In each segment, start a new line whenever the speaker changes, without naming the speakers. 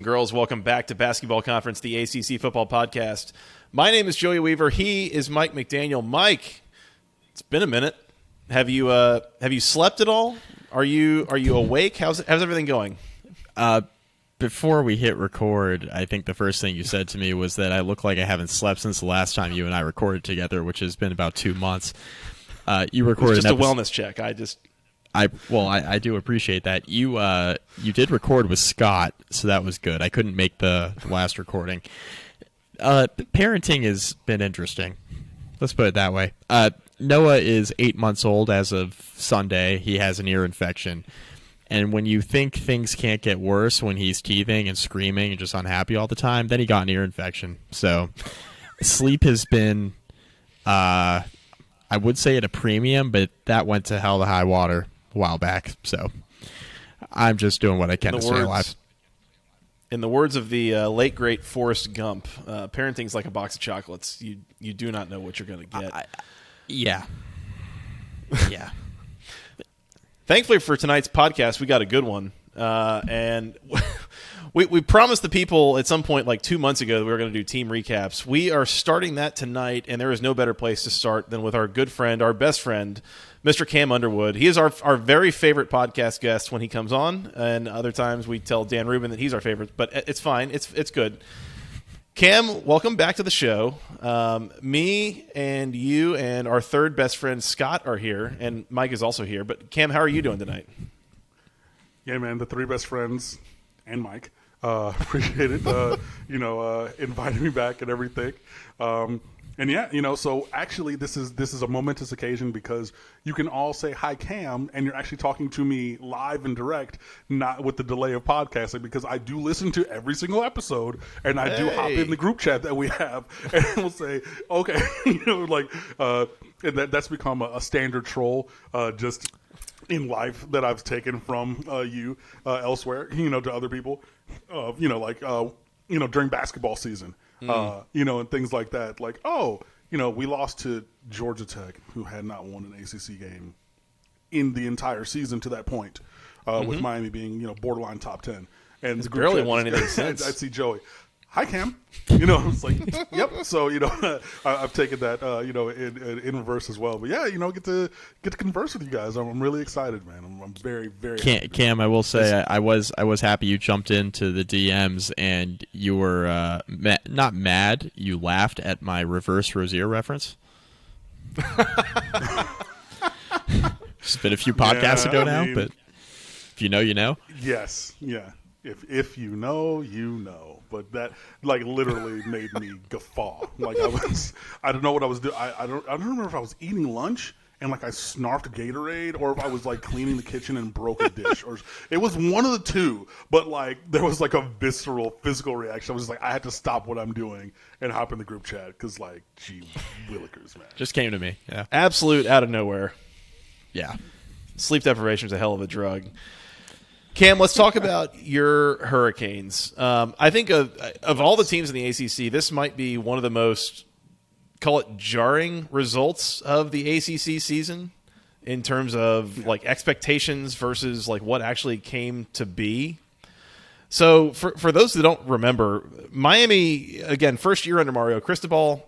Girls, welcome back to Basketball Conference, the ACC Football Podcast. My name is Joey Weaver. He is Mike McDaniel. Mike, it's been a minute. Have you slept at all? Are you awake? How's everything going?
Before we hit record, I think the first thing you said to me was that I look like I haven't slept since the last time you and I recorded together, which has been about 2 months. You recorded
it's just a wellness check.
I do appreciate that. You did record with Scott, so that was good. I couldn't make the last recording. Parenting has been interesting. Let's put it that way. Noah is 8 months old as of Sunday. He has an ear infection. And when you think things can't get worse when he's teething and screaming and just unhappy all the time, then he got an ear infection. So sleep has been, I would say at a premium, but that went to hell to high water a while back. So I'm just doing what I can to stay alive.
In the words of the late, great Forrest Gump, parenting's like a box of chocolates. You do not know what you're going to get.
Yeah.
Thankfully for tonight's podcast, we got a good one. And we promised the people at some point like 2 months ago that we were going to do team recaps. We are starting that tonight, and there is no better place to start than with our good friend, our best friend, Mr. Cam Underwood. He is our very favorite podcast guest when he comes on, and other times we tell Dan Rubin that he's our favorite, but it's fine. It's good. Cam, welcome back to the show. Me and you and our third best friend, Scott, are here, and Mike is also here. But Cam, how are you doing tonight?
Yeah, man, the three best friends and Mike. Appreciate it, inviting me back and everything. And yeah, so actually this is a momentous occasion because you can all say hi Cam and you're actually talking to me live and direct, not with the delay of podcasting, because I do listen to every single episode and I do hop in the group chat that we have and we'll say, okay, and that's become a standard troll, just in life that I've taken from you elsewhere, to other people, during basketball season. And things like that. Like, we lost to Georgia Tech, who had not won an ACC game in the entire season to that point, with Miami being, borderline top 10. And
it's barely won anything since.
I'd see Joey. Hi, Cam. It's like, yep. So, I've taken that, in reverse as well. But yeah, get to converse with you guys. I'm really excited, man. I'm very, very happy.
Cam, I will say I was happy you jumped into the DMs and you were not mad. You laughed at my reverse Rozier reference. It's been a few podcasts ago now, but if you know, you know.
Yes. Yeah. If you know, you know. But that literally made me guffaw. I don't know what I was doing. I don't remember if I was eating lunch and I snarfed Gatorade, or if I was cleaning the kitchen and broke a dish, or it was one of the two. But there was a visceral physical reaction. I was just I had to stop what I'm doing and hop in the group chat because gee willikers, man.
Just came to me. Yeah,
absolute out of nowhere.
Yeah,
sleep deprivation is a hell of a drug. Cam, let's talk about your Hurricanes. I think of all the teams in the ACC, this might be one of the most, call it jarring results of the ACC season in terms of expectations versus what actually came to be. So for those that don't remember, Miami, again, first year under Mario Cristobal,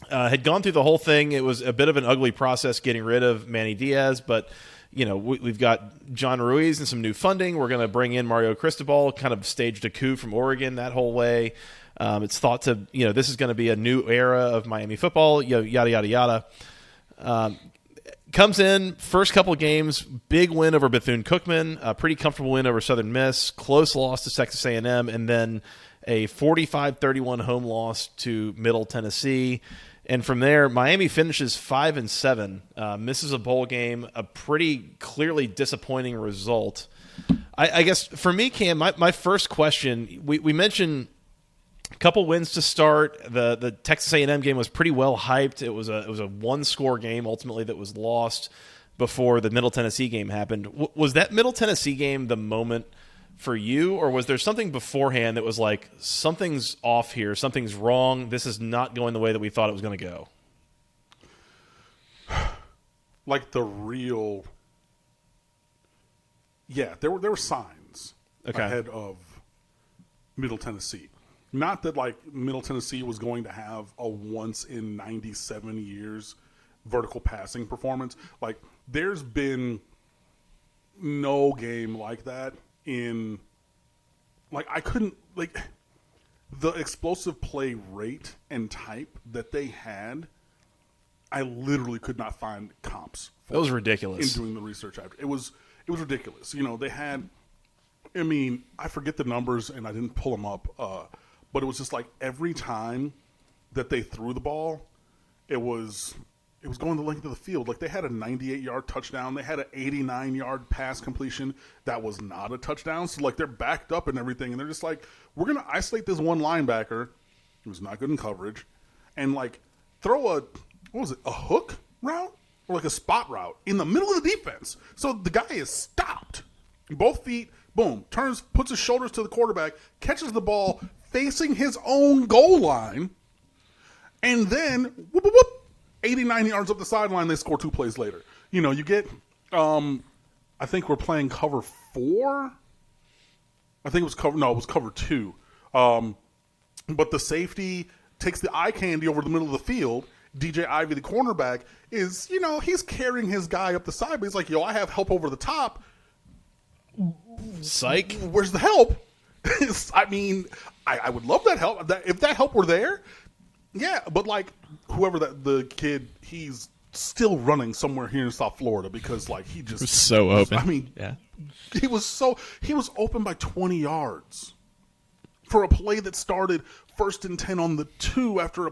had gone through the whole thing. It was a bit of an ugly process getting rid of Manny Diaz, but we've got John Ruiz and some new funding. We're going to bring in Mario Cristobal, kind of staged a coup from Oregon that whole way. It's thought to, this is going to be a new era of Miami football, yada, yada, yada. Comes in, first couple of games, big win over Bethune-Cookman, a pretty comfortable win over Southern Miss, close loss to Texas A&M, and then a 45-31 home loss to Middle Tennessee. And from there, Miami finishes 5-7, misses a bowl game, a pretty clearly disappointing result. I guess for me, Cam, my first question, we mentioned a couple wins to start. The Texas A&M game was pretty well hyped. It was a one-score game ultimately that was lost before the Middle Tennessee game happened. Was that Middle Tennessee game the moment for you, or was there something beforehand that was something's off here, something's wrong, this is not going the way that we thought it was going to go?
The real, there were signs ahead of Middle Tennessee. Not that like Middle Tennessee was going to have a once in 97 years vertical passing performance. Like there's been no game like that in like I couldn't like the explosive play rate and type that they had. I literally could not find comps for
That was ridiculous.
in doing the research after. It was ridiculous. You know, they had I mean, I forget the numbers and I didn't pull them up, but it was just like every time that they threw the ball, it was going the length of the field. Like they had a 98-yard touchdown. They had an 89-yard pass completion that was not a touchdown. So like they're backed up and everything, and they're just like, we're going to isolate this one linebacker who's not good in coverage and like throw a hook route or like a spot route in the middle of the defense. So the guy is stopped. Both feet, boom, turns, puts his shoulders to the quarterback, catches the ball facing his own goal line, and then whoop, whoop, whoop, 89 yards up the sideline, they score 2 plays later. You know, you get, I think we're playing cover 4. I think it was cover 2. But the safety takes the eye candy over the middle of the field. DJ Ivey, the cornerback, is, you know, he's carrying his guy up the side, but he's like, yo, I have help over the top.
Psych.
Where's the help? I mean, I would love that help. If that help were there, yeah. But like whoever the kid, he's still running somewhere here in South Florida because like he just
was so open.
I mean,
yeah,
he was open by 20 yards for a play that started 1st and 10 on the 2 after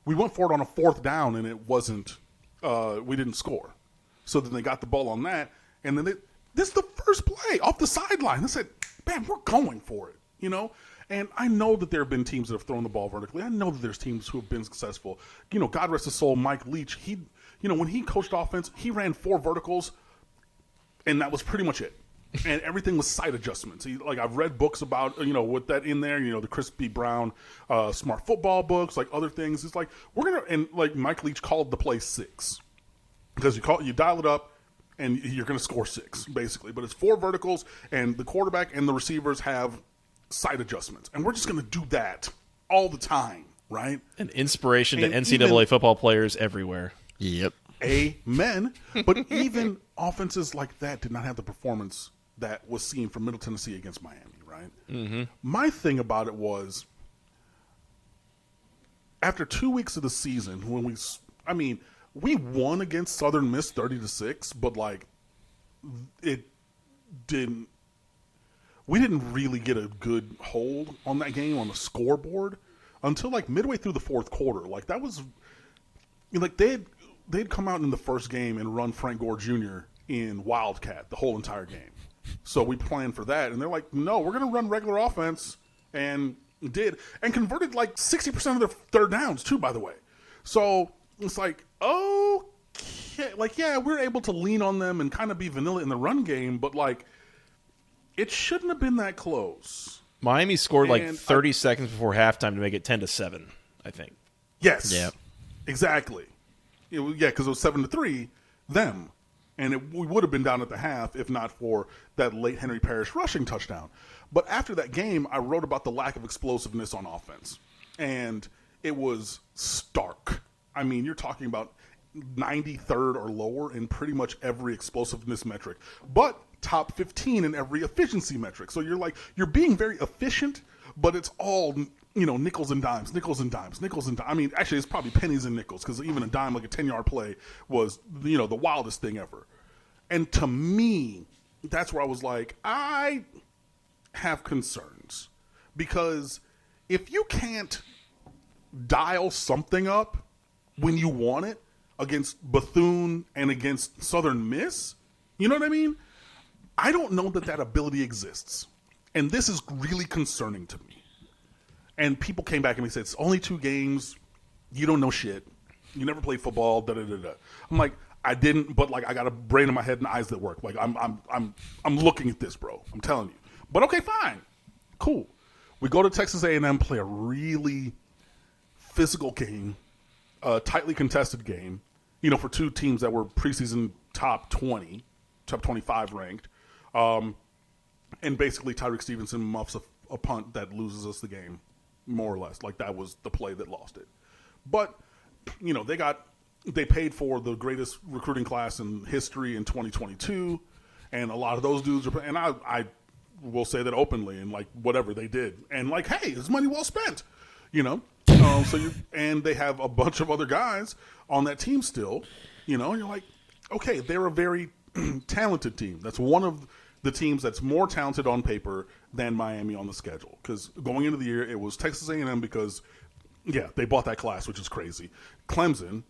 we went for it on a 4th down and it wasn't. We didn't score, so then they got the ball on that, and then this is the first play off the sideline. They said, "Man, we're going for it," you know. And I know that there have been teams that have thrown the ball vertically. I know that there's teams who have been successful. You know, God rest his soul, Mike Leach. When he coached offense, he ran 4 verticals, and that was pretty much it. And everything was sight adjustments. I've read books about, you know, with that in there, you know, the Chris B. Brown smart football books, like other things. It's like and like Mike Leach called the play 6 because you dial it up and you're going to score 6 basically. But it's 4 verticals, and the quarterback and the receivers have sight adjustments, and we're just going to do that all the time, right?
An inspiration
and
to NCAA football players everywhere.
yep.
Amen. But even offenses like that did not have the performance that was seen from Middle Tennessee against Miami, right? Mm-hmm. My thing about it was, after 2 weeks of the season, when we won against Southern Miss 30-6, but like we didn't really get a good hold on that game on the scoreboard until like midway through the 4th quarter. Like that was like they'd come out in the first game and run Frank Gore Jr. in Wildcat the whole entire game. So we planned for that, and they're like, no, we're going to run regular offense, and converted like 60% of their 3rd downs too, by the way. So it's like, okay, like, yeah, we're able to lean on them and kind of be vanilla in the run game, but like, it shouldn't have been that close.
Miami scored like 30 seconds before halftime to make it 10-7, I think.
Yes.
Yeah.
Exactly. Because it was 7-3, them. And we would have been down at the half if not for that late Henry Parrish rushing touchdown. But after that game, I wrote about the lack of explosiveness on offense. And it was stark. I mean, you're talking about 93rd or lower in pretty much every explosiveness metric. But top 15 in every efficiency metric. So you're being very efficient, but it's all, you know, nickels and dimes. I mean, actually, it's probably pennies and nickels because even a dime, like a 10-yard play, was, you know, the wildest thing ever. And to me, that's where I was like, I have concerns because if you can't dial something up when you want it against Bethune and against Southern Miss, you know what I mean? I don't know that ability exists. And this is really concerning to me. And people came back and said, it's only 2 games. You don't know shit. You never played football. Da da da da. I'm like, I didn't, but like I got a brain in my head and eyes that work. Like I'm looking at this, bro. I'm telling you. But okay, fine, cool. We go to Texas A&M, play a really physical game, a tightly contested game. You know, for 2 teams that were preseason top 20, top 25 ranked. And basically Tyreek Stevenson muffs a punt that loses us the game, more or less. Like, that was the play that lost it. But, you know, they paid for the greatest recruiting class in history in 2022, and a lot of those dudes are, and I will say that openly, and like whatever they did, and like, hey, it's money well spent, you know. And they have a bunch of other guys on that team still, you know. And you're like, okay, they're a very talented team. That's one of the teams that's more talented on paper than Miami on the schedule. Because going into the year, it was Texas A&M because, yeah, they bought that class, which is crazy. Clemson.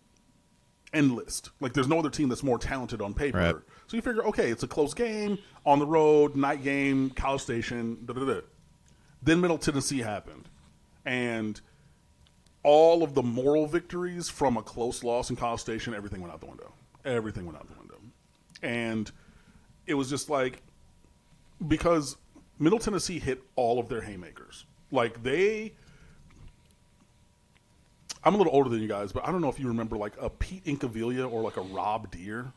And list. Like, there's no other team that's more talented on paper.
Right.
So you figure, okay, it's a close game, on the road, night game, College Station, da-da-da. Then Middle Tennessee happened. And all of the moral victories from a close loss in College Station, everything went out the window. Everything went out the window. And it was just like, because Middle Tennessee hit all of their haymakers. Like, I'm a little older than you guys, but I don't know if you remember like a Pete Incaviglia or like a Rob Deere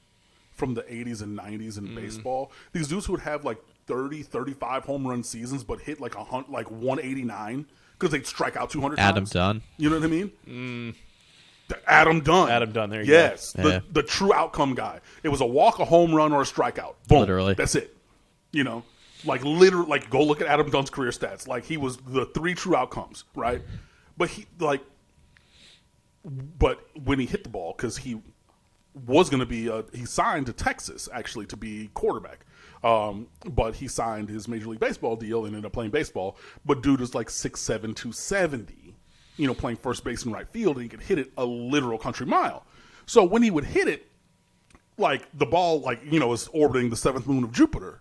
from the 80s and 90s in baseball. These dudes who would have like 30, 35 home run seasons but hit like 189 because they'd strike out 200
Adam
times.
Dunn.
You know what I mean? Adam Dunn.
Adam Dunn, there you
yes,
go.
Yeah.
the true outcome guy. It was a walk, a home run, or a strikeout. Boom.
Literally.
That's it. You know? Like, literally, like, go look at Adam Dunn's career stats. Like, he was the 3 true outcomes, right? But But when he hit the ball, because he was going to be, he signed to Texas, actually, to be quarterback. But he signed his Major League Baseball deal and ended up playing baseball. But dude is like 6'7", 270, you know, playing first base and right field, and he could hit it a literal country mile. So when he would hit it, like, the ball, like, you know, is orbiting the seventh moon of Jupiter.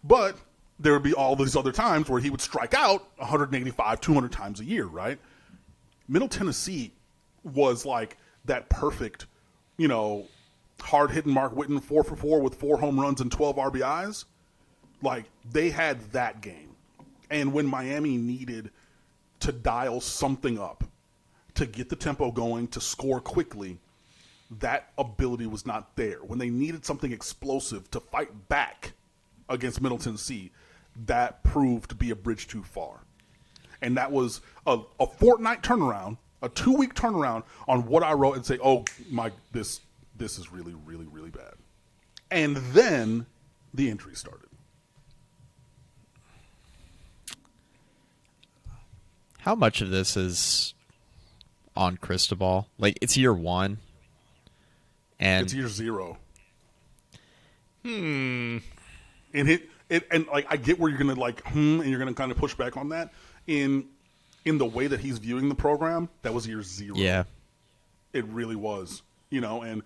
But there would be all these other times where he would strike out 185, 200 times a year, right? Middle Tennessee was like that perfect, you know, hard-hitting Mark Whitten 4 for 4 with 4 home runs and 12 RBIs. Like, they had that game. And when Miami needed to dial something up, to get the tempo going, to score quickly, that ability was not there. When they needed something explosive to fight back against Middle Tennessee, that proved to be a bridge too far. And that was a fortnight turnaround, a 2-week turnaround on what I wrote and say, oh, my, this is really, really, really bad. And then the injury started.
How much of this is on Cristobal? Like, it's year 1. And
it's year 0. And and like, I get where you're gonna like and you're gonna kind of push back on that in the way that he's viewing the program. That was year 0.
Yeah,
it really was. You know, and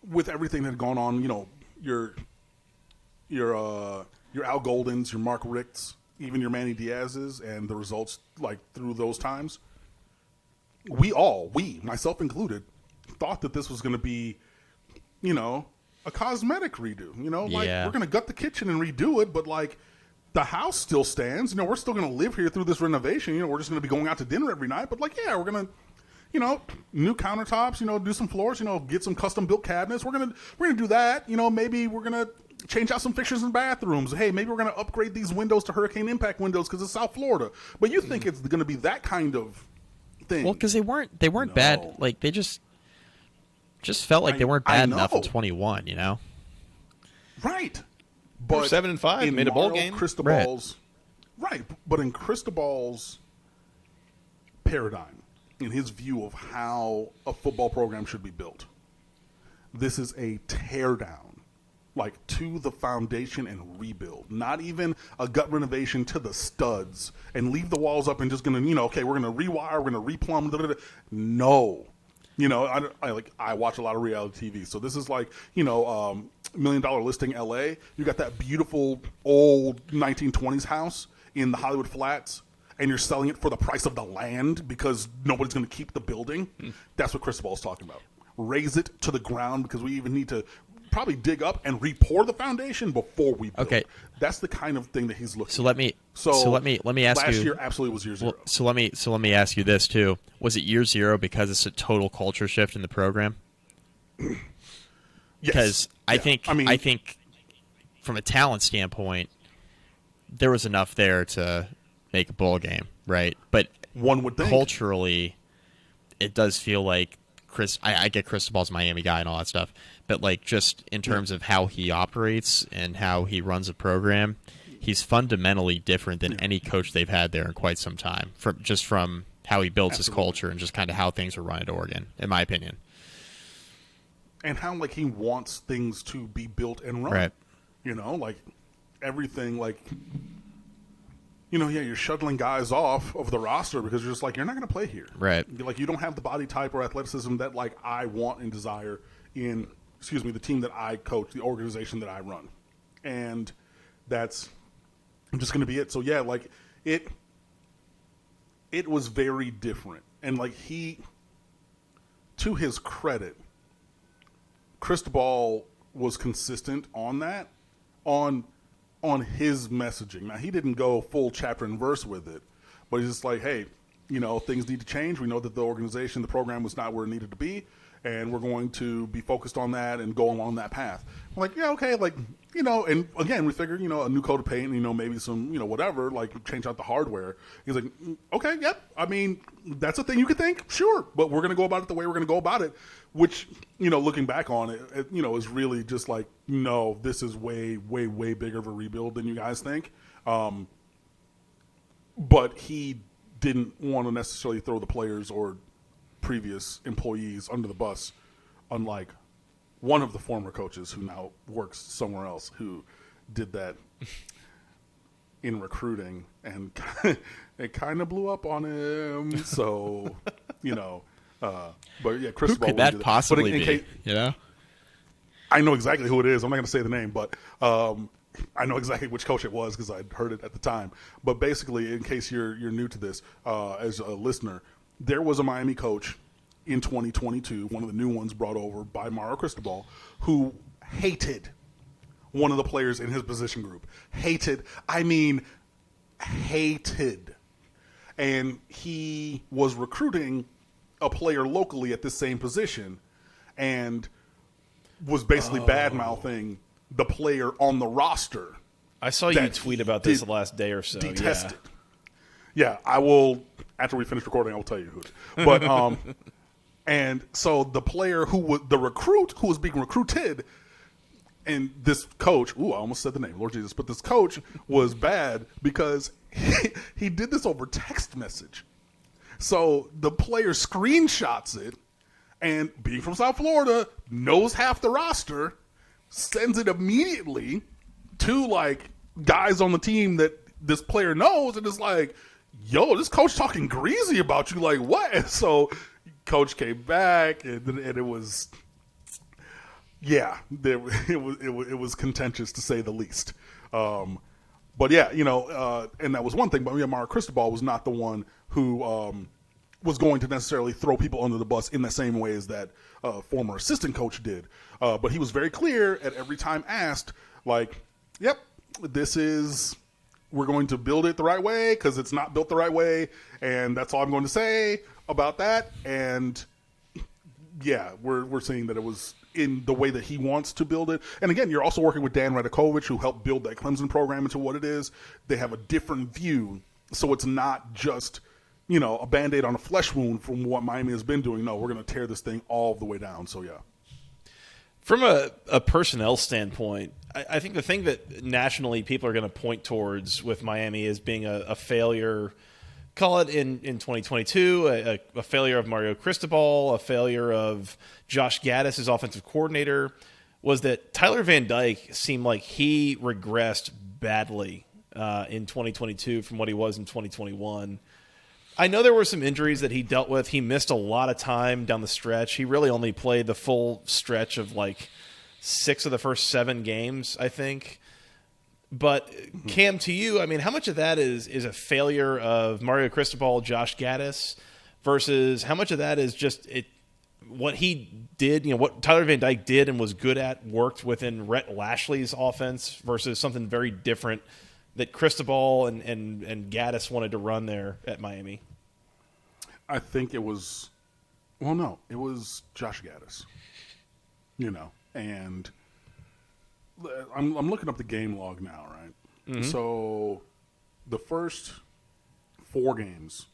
with everything that had gone on, you know, your Al Goldens, your Mark Richts, even your Manny Diaz's, and the results like through those times, we myself included, thought that this was going to be, you know, a cosmetic redo. You know, like,
Yeah.
we're going to gut the kitchen and redo it, but like, the house still stands. You know, we're still going to live here through this renovation. You know, we're just going to be going out to dinner every night. But like, yeah, we're going to, you know, new countertops. You know, do some floors. You know, get some custom built cabinets. We're gonna do that. You know, maybe we're gonna change out some fixtures in bathrooms. Hey, maybe we're gonna upgrade these windows to hurricane impact windows because it's South Florida. But you think it's going to be that kind of thing?
well, because they weren't
No.
bad. Like, they just felt like they weren't
I
bad enough in
know.
21. You know,
Right. But
7-5,
in
made a bowl
Mario
game.
Cristobal's, right. But in Cristobal's paradigm, in his view of how a football program should be built, this is a teardown, like, to the foundation and rebuild. Not even a gut renovation to the studs and leave the walls up and just going to, you know, okay, we're going to rewire, we're going to replumb. Da, da, da. No. You know, I watch a lot of reality TV, so this is like, you know, $1 Million Listing LA. You got that beautiful old 1920s house in the Hollywood Flats, and you're selling it for the price of the land because nobody's going to keep the building. That's what Cristobal's talking about. Raise it to the ground because we even need to probably dig up and re-pour the foundation before we build.
Okay.
That's the kind of thing that he's looking
so
at.
let me ask
last
you.
year absolutely was year 0.
Well, so let me ask you this too: was it year 0 because it's a total culture shift in the program? Because I think from a talent standpoint, there was enough there to make a bowl game, right? But
one would think.
Culturally, it does feel like I get Cristobal's Miami guy and all that stuff, but like just in terms of how he operates and how he runs a program, he's fundamentally different than any coach they've had there in quite some time. From how he builds his culture and just kind of how things are run at Oregon, in my opinion.
And how like he wants things to be built and run.
Right.
You know, like everything, like, you know, yeah, you're shuttling guys off of the roster because you're just like, you're not going to play here.
Right.
Like, you don't have the body type or athleticism that, like, I want and desire in, the team that I coach, the organization that I run. And that's just going to be it. So, yeah, like, it was very different. And, like, to his credit, Cristobal was consistent on that, on his messaging. Now, he didn't go full chapter and verse with it, but he's just like, hey, you know, things need to change. We know that the organization, the program was not where it needed to be, and we're going to be focused on that and go along that path. I'm like, yeah, okay, like, you know, and again, we figured, you know, a new coat of paint, you know, maybe some, you know, whatever, like change out the hardware. He's like, okay, yep, I mean, that's a thing you could think, sure, but we're going to go about it the way we're going to go about it, which, you know, looking back on it, you know, is really just like, no, this is way, way, way bigger of a rebuild than you guys think. But he didn't want to necessarily throw the players or previous employees under the bus, unlike one of the former coaches who now works somewhere else who did that in recruiting, and it kind of blew up on him. So, you know, but yeah, Cristobal.
Who could that possibly be? You know,
I know exactly who it is. I'm not going to say the name, but I know exactly which coach it was because I'd heard it at the time. But basically, in case you're new to this, as a listener, there was a Miami coach in 2022, one of the new ones brought over by Mario Cristobal, who hated one of the players in his position group. Hated. And he was recruiting a player locally at this same position and was basically bad-mouthing the player on the roster.
I saw you tweet about this the last day or so.
Detested. Yeah, I will, after we finish recording, I will tell you who it is. But, and so the player who was the recruit who was being recruited, and this coach, I almost said the name, Lord Jesus, but this coach was bad because he did this over text message. So the player screenshots it, and being from South Florida, knows half the roster, sends it immediately to, like, guys on the team that this player knows, and is like, yo, this coach talking greasy about you, like, what? And so coach came back, and it was, yeah, it was contentious to say the least. But yeah, you know, and that was one thing. But yeah, Mario Cristobal was not the one who was going to necessarily throw people under the bus in the same way as that former assistant coach did. But he was very clear at every time asked, like, yep, we're going to build it the right way because it's not built the right way, and that's all I'm going to say about that. And yeah, we're seeing that it was in the way that he wants to build it. And again, you're also working with Dan Radakovich, who helped build that Clemson program into what it is. They have a different view, so it's not just, you know, a Band-Aid on a flesh wound from what Miami has been doing. No, we're going to tear this thing all the way down. So yeah.
From a personnel standpoint, I think the thing that nationally people are going to point towards with Miami as being a failure, call it in 2022, a failure of Mario Cristobal, a failure of Josh Gaddis as offensive coordinator, was that Tyler Van Dyke seemed like he regressed badly in 2022 from what he was in 2021. I know there were some injuries that he dealt with. He missed a lot of time down the stretch. He really only played the full stretch of like 6 of the first 7 games, I think. But Cam, to you, I mean, how much of that is a failure of Mario Cristobal, Josh Gaddis, versus how much of that is just what he did, you know, what Tyler Van Dyke did and was good at, worked within Rhett Lashley's offense versus something very different that Cristobal and Gaddis wanted to run there at Miami?
I think it was Josh Gaddis, you know, and I'm looking up the game log now, right? Mm-hmm. So the first 4 games,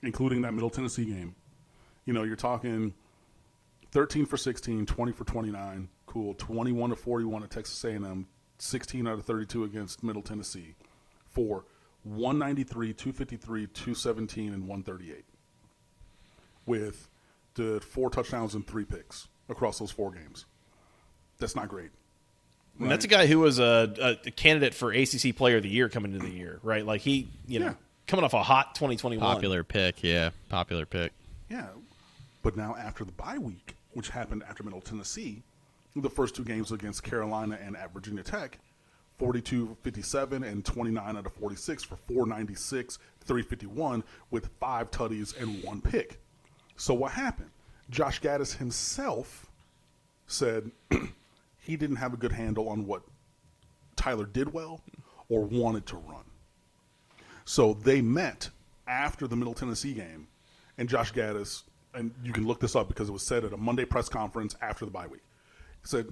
including that Middle Tennessee game, you're talking 13 for 16, 20 for 29, cool, 21 to 41 at Texas A&M, 16 out of 32 against Middle Tennessee, for 193, 253, 217, and 138, with the 4 touchdowns and 3 picks across those 4 games. That's not great. Right?
And that's a guy who was a candidate for ACC Player of the Year coming into the year, right? Like he, coming off a hot 2021.
Popular pick, yeah. Popular pick.
Yeah. But now after the bye week, which happened after Middle Tennessee, the first 2 games against Carolina and at Virginia Tech, 42-57 and 29 out of 46 for 496, 351 with 5 tutties and 1 pick. So what happened? Josh Gaddis himself said he didn't have a good handle on what Tyler did well or wanted to run. So they met after the Middle Tennessee game, and Josh Gaddis, and you can look this up because it was said at a Monday press conference after the bye week, he said,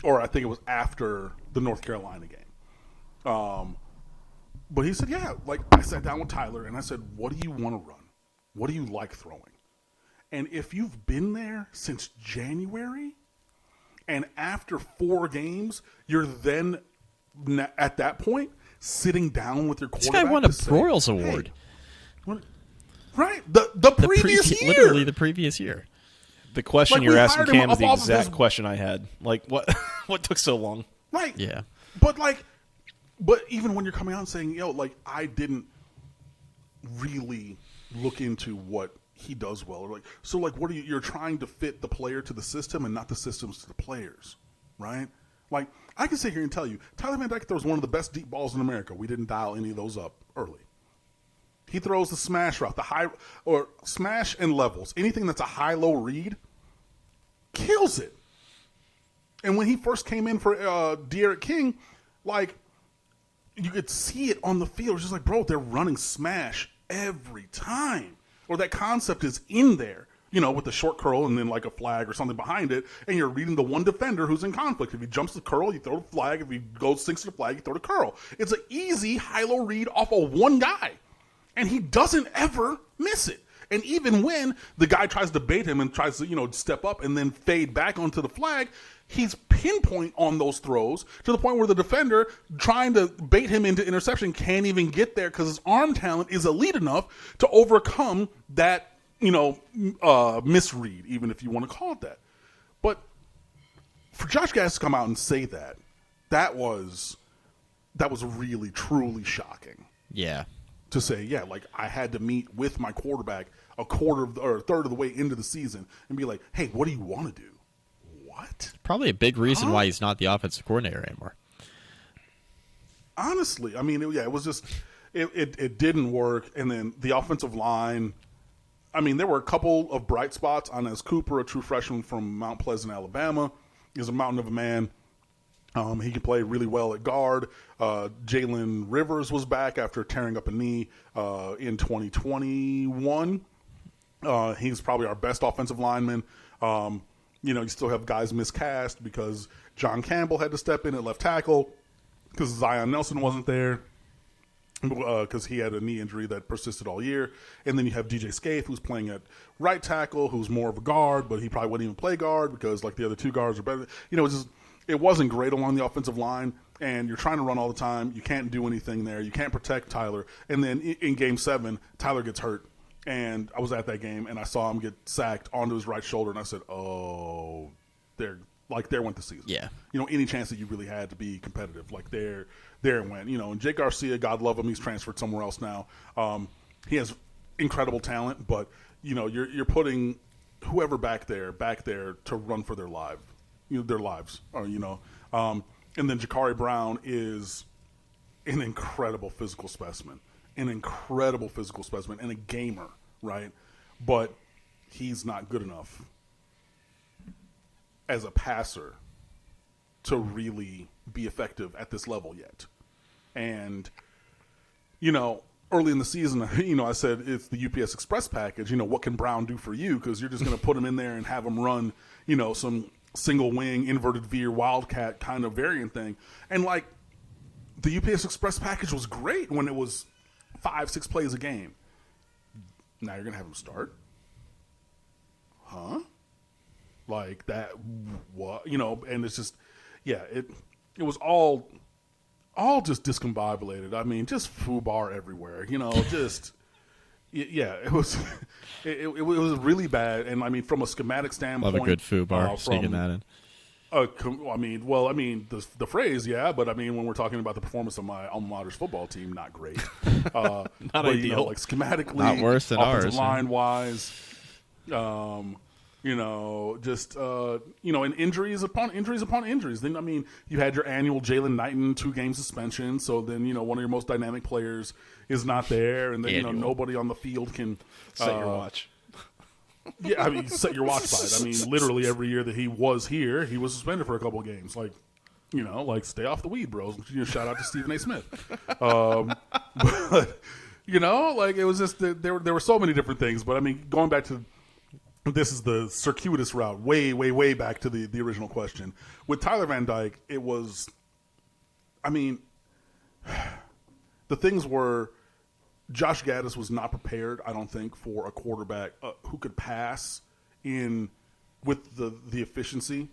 or I think it was after the North Carolina game. But he said, yeah, like I sat down with Tyler and I said, what do you want to run? What do you like throwing? And if you've been there since January and after 4 games, you're then at that point sitting down with your quarterback.
This guy won a Broyles Award.
Hey, right? The previous year.
Literally the previous year.
The question you're asking Cam is the exact
of
question I had. Like, what took so long?
Right.
Yeah.
But even when you're coming out and saying, I didn't really look into what he does well, or what are you're trying to fit the player to the system and not the systems to the players, right? Like, I can sit here and tell you, Tyler Van Dyke throws one of the best deep balls in America. We didn't dial any of those up early. He throws the smash route, the high or smash and levels. Anything that's a high-low read, kills it. And when he first came in for De'Aaron King, you could see it on the field. It's just like, bro, they're running smash every time. Or that concept is in there, with the short curl and then a flag or something behind it, and you're reading the one defender who's in conflict. If he jumps the curl, you throw the flag. If he sinks to the flag, you throw the curl. It's an easy high-low read off of one guy. And he doesn't ever miss it. And even when the guy tries to bait him and tries to, step up and then fade back onto the flag, he's pinpoint on those throws to the point where the defender trying to bait him into interception can't even get there because his arm talent is elite enough to overcome that, misread, even if you want to call it that. But for Josh Gaddis to come out and say that was really, truly shocking.
Yeah.
To say, I had to meet with my quarterback a third of the way into the season and be like, hey, what do you want to do? What?
Probably a big reason why he's not the offensive coordinator anymore.
Honestly, I mean, it was just, it didn't work. And then the offensive line, I mean, there were a couple of bright spots. Inez Cooper, a true freshman from Mount Pleasant, Alabama, is a mountain of a man. He can play really well at guard. Jalen Rivers was back after tearing up a knee in 2021. He's probably our best offensive lineman. You still have guys miscast because John Campbell had to step in at left tackle because Zion Nelson wasn't there because he had a knee injury that persisted all year. And then you have DJ Scaife, who's playing at right tackle, who's more of a guard, but he probably wouldn't even play guard because the other 2 guards are better. It wasn't great along the offensive line, and you're trying to run all the time. You can't do anything there. You can't protect Tyler. And then in Game 7, Tyler gets hurt, and I was at that game, and I saw him get sacked onto his right shoulder, and I said, oh, there went the season.
Yeah.
Any chance that you really had to be competitive, there it went. And Jake Garcia, God love him, he's transferred somewhere else now. He has incredible talent, but, you're putting whoever back there to run for their lives. Their lives, and then Jakari Brown is an incredible physical specimen, and a gamer, right? But he's not good enough as a passer to really be effective at this level yet. And, early in the season, I said it's the UPS Express package. What can Brown do for you? Because you're just going to put him in there and have him run, some single wing, inverted veer, wildcat kind of variant thing. And the UPS Express package was great when it was 5-6 plays a game. Now you're going to have him start? Huh? Like that, what? You know, and it's just, yeah, it was all just discombobulated. I mean, just foobar everywhere, you know, just, yeah, it was, it was really bad. And I mean, from a schematic standpoint.
Love a good foobar, sneaking that in.
I mean, the phrase, yeah, but I mean, when we're talking about the performance of my alma mater's football team, not great.
Not
but,
ideal.
You know, like schematically,
Not worse than
offensive
ours,
line wise, you know, just you know, and injuries upon injuries. Then I mean, you had your annual Jalen Knighton 2-game suspension, so then you know one of your most dynamic players is not there, and then you know nobody on the field can
Set your watch.
Yeah, I mean, set your watch by it. I mean, literally every year that he was here, he was suspended for a couple of games. Like, you know, like stay off the weed, bros. You know, shout out to Stephen A. Smith. But you know, like it was just there were so many different things. But I mean, going back to this is the circuitous route, way back to the original question with Tyler Van Dyke. It was, I mean, the things were. Josh Gaddis was not prepared, I don't think, for a quarterback who could pass in with the efficiency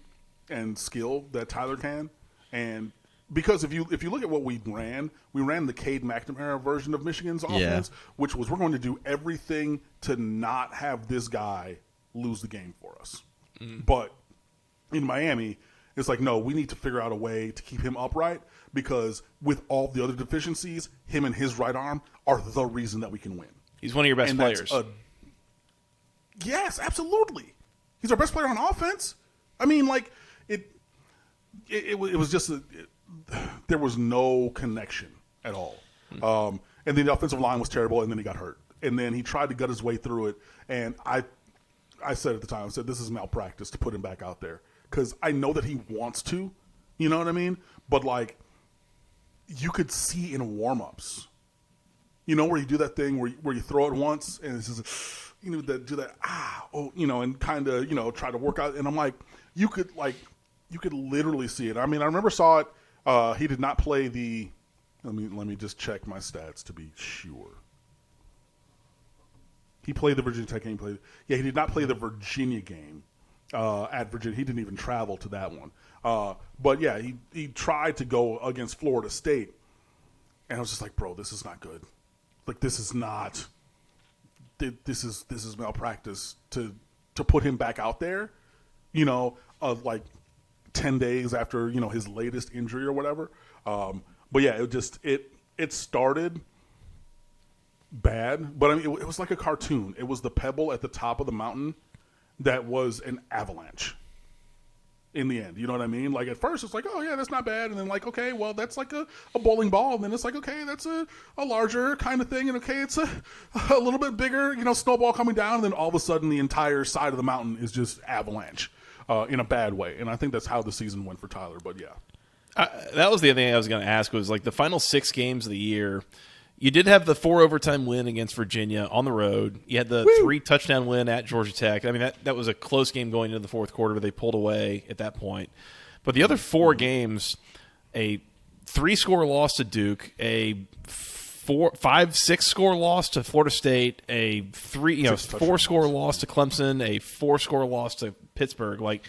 and skill that Tyler can. And because if you look at what we ran the Cade McNamara version of Michigan's offense, which was we're going to do everything to not have this guy lose the game for us. But in Miami, it's like, no, we need to figure out a way to keep him upright because with all the other deficiencies, him and his right arm are the reason that we can win.
He's one of your best players.
Yes, absolutely. He's our best player on offense. I mean, like, it was just there was no connection at all. And then the offensive line was terrible, and then he got hurt. And then he tried to gut his way through it, and I said at the time, I said, this is malpractice to put him back out there. Because I know that he wants to, you know what I mean? But, like, you could see in warm-ups, you know, where you do that thing where you throw it once and it's just, you know, do that, you know, and kind of, you know, try to work out. And I'm like, you could literally see it. I mean, I remember saw it. He did not play let me just check my stats to be sure. He played the Virginia Tech game. He did not play the Virginia game. At Virginia. He didn't even travel to that one. But yeah, he tried to go against Florida State. And I was just like, bro, this is not good. Like, this is not this is malpractice to put him back out there, you know, like 10 days after, you know, his latest injury or whatever. But yeah, it started bad, but I mean it was like a cartoon. It was the pebble at the top of the mountain that was an avalanche in the end. You know what I mean? Like at first it's like, oh yeah, that's not bad. And then like, okay, well that's like a bowling ball. And then it's like, okay, that's a larger kind of thing. And okay, it's a little bit bigger, you know, snowball coming down. And then all of a sudden the entire side of the mountain is just avalanche in a bad way. And I think that's how the season went for Tyler. But yeah.
That was the other thing I was going to ask was like the final 6 games of the year. You did have the 4 overtime win against Virginia on the road. You had the 3 touchdown win at Georgia Tech. I mean, that was a close game going into the fourth quarter, but they pulled away at that point. But the other 4 games, a 3-score loss to Duke, a 5-6-score loss to Florida State, a 4-score loss to Clemson, a 4-score loss to Pittsburgh. Like,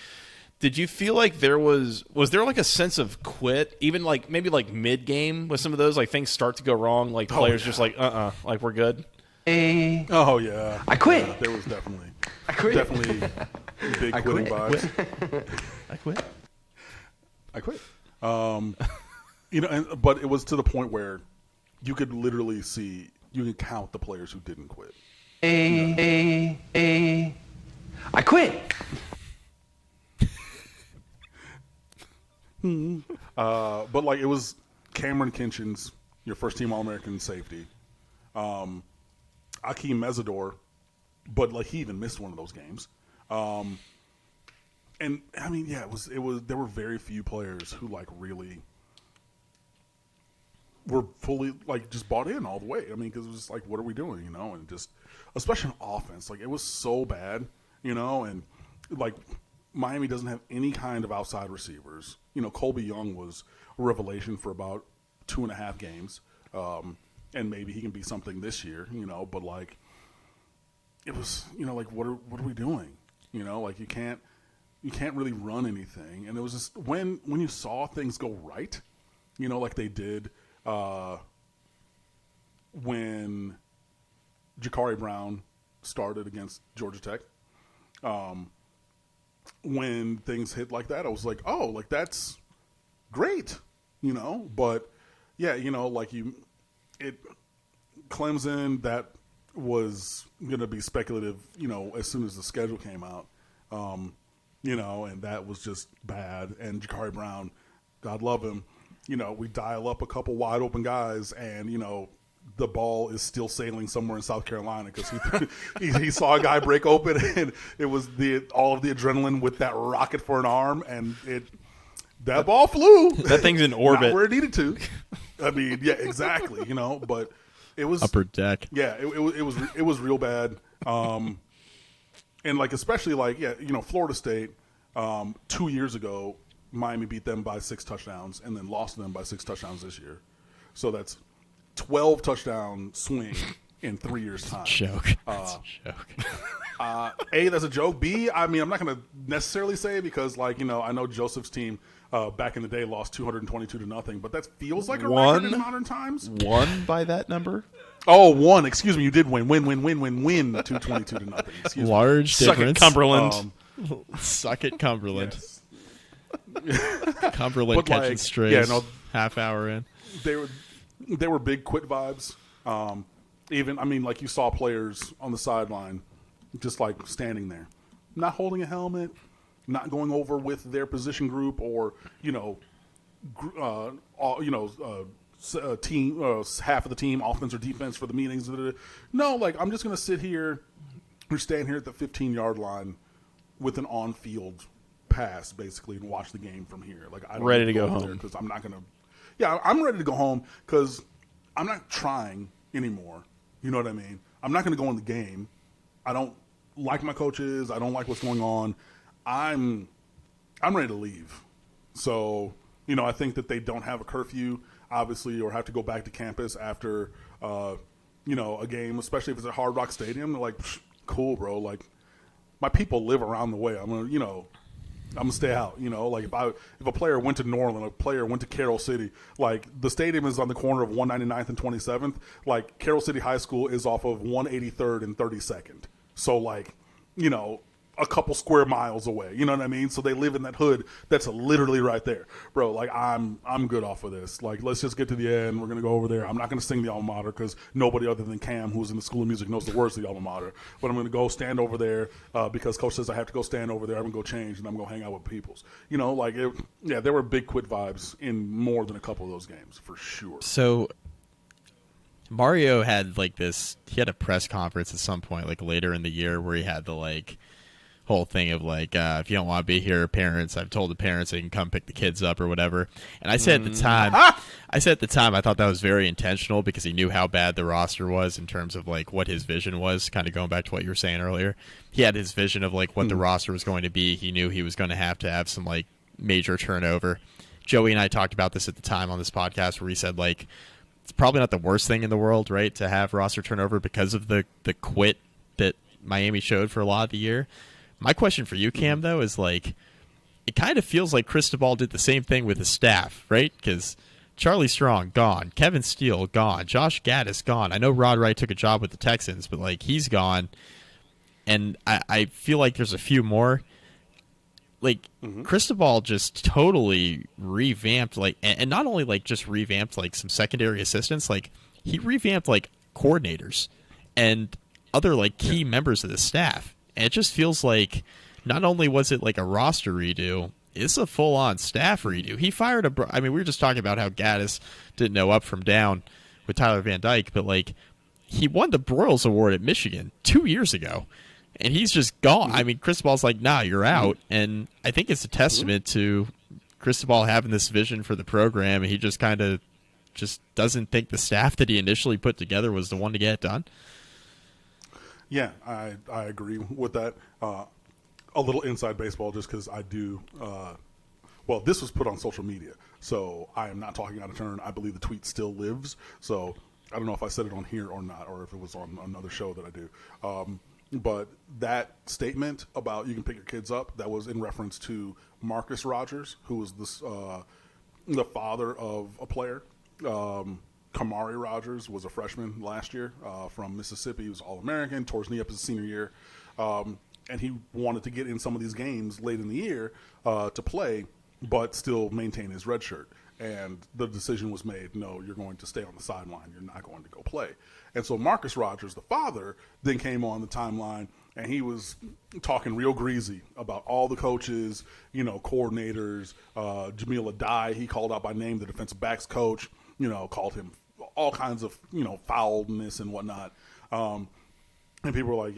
did you feel like was there like a sense of quit, even like maybe like mid game with some of those, like things start to go wrong, like players just like like we're good?
Oh yeah,
I quit.
Yeah, there was definitely big
I
quitting
quit.
vibes.
I quit.
You know, but it was to the point where you could literally see, you could count the players who didn't quit.
I quit.
But like it was Cameron Kinchin's, your first team All-American safety. Akeem Mesidor, but like he even missed one of those games. And I mean, yeah, it was there were very few players who like really were fully like just bought in all the way. I mean, because it was just like, what are we doing, you know? And just especially on offense, like it was so bad, you know, and like Miami doesn't have any kind of outside receivers. You know, Colby Young was a revelation for about 2.5 games. And maybe he can be something this year, you know, but like it was, like what are we doing? Like you can't really run anything. And it was just when you saw things go right, like they did when Ja'Carri Brown started against Georgia Tech. When things hit like that, I was like, oh, like that's great, But yeah, Clemson, that was going to be speculative, as soon as the schedule came out, and that was just bad. And Ja'Carri Brown, God love him, we dial up a couple wide open guys, and the ball is still sailing somewhere in South Carolina because he saw a guy break open, and it was all of the adrenaline with that rocket for an arm, and that ball flew.
That thing's in orbit.
Not where it needed to. I mean, yeah, exactly. But it was
upper deck.
Yeah, it was real bad. And especially Florida State 2 years ago, Miami beat them by 6 touchdowns and then lost them by 6 touchdowns this year. So that's 12 touchdown swing in 3 years' time.
Joke. That's a joke.
A, that's a joke. B, I mean, I'm not going to necessarily say it because, I know Joseph's team back in the day lost 222-0, but that feels like a record in modern times.
Won by that number?
Oh, won. Excuse me. You did win. Win 222-0. Excuse
Large
me.
difference.
Suck it, Cumberland.
Suck it, Cumberland.
Yes.
Cumberland
But,
catching strays.
yeah, no,
half hour in.
They were big quit vibes. Even, I mean, you saw players on the sideline just standing there, not holding a helmet, not going over with their position group or team, half of the team, offense or defense for the meetings. No, I'm just going to sit here or stand here at the 15-yard line with an on-field pass, basically, and watch the game from here. I don't
ready to go home
because I'm not going to. Yeah, I'm ready to go home because I'm not trying anymore. You know what I mean? I'm not going to go in the game. I don't like my coaches. I don't like what's going on. I'm ready to leave. So, I think that they don't have a curfew, obviously, or have to go back to campus after, a game, especially if it's at Hard Rock Stadium. They're like, cool, bro. My people live around the way. I'm gonna stay out. If a player went to Norland, a player went to Carroll City, the stadium is on the corner of 199th and 27th. Carroll City High School is off of 183rd and 32nd. So a couple square miles away. You know what I mean? So they live in that hood that's literally right there, bro. I'm good off of this. Let's just get to the end. We're gonna go over there. I'm not gonna sing the alma mater because nobody other than Cam, who's in the School of Music, knows the words of the alma mater. But I'm gonna go stand over there because coach says I have to go stand over there. I'm gonna go change and I'm gonna hang out with peoples. There were big quit vibes in more than a couple of those games for sure.
So Mario had this. He had a press conference at some point, later in the year, where he had the whole thing of if you don't want to be here, parents, I've told the parents they can come pick the kids up or whatever. And I said at the time, I thought that was very intentional because he knew how bad the roster was in terms of what his vision was. Kind of going back to what you were saying earlier, he had his vision of what the roster was going to be. He knew he was going to have some major turnover. Joey and I talked about this at the time on this podcast where he said it's probably not the worst thing in the world, right, to have roster turnover because of the quit that Miami showed for a lot of the year. My question for you, Cam, though, is it kind of feels like Cristobal did the same thing with his staff, right? Because Charlie Strong, gone. Kevin Steele, gone. Josh Gaddis, gone. I know Rod Wright took a job with the Texans, but, he's gone. And I feel like there's a few more. Cristobal just totally revamped, and not only, just revamped, some secondary assistants, he revamped, coordinators and other, key members of the staff. And it just feels like not only was it a roster redo, it's a full-on staff redo. He fired we were just talking about how Gaddis didn't know up from down with Tyler Van Dyke, but he won the Broyles Award at Michigan 2 years ago, and he's just gone. I mean, Cristobal's nah, you're out. And I think it's a testament to Cristobal having this vision for the program, and he just kind of just doesn't think the staff that he initially put together was the one to get it done.
Yeah, I agree with that. A little inside baseball just because I do well, this was put on social media, so I am not talking out of turn. I believe the tweet still lives, so I don't know if I said it on here or not, or if it was on another show that I do. but that statement about you can pick your kids up, that was in reference to Marcus Rogers, who was the father of a player. Kamari Rogers was a freshman last year from Mississippi. He was All-American, tore his knee up his senior year. And he wanted to get in some of these games late in the year to play, but still maintain his red shirt. And the decision was made, no, you're going to stay on the sideline. You're not going to go play. And so Marcus Rogers, the father, then came on the timeline, and he was talking real greasy about all the coaches, coordinators. Jamil Adai, he called out by name the defensive backs coach, called him all kinds of, foulness and whatnot. And people were like,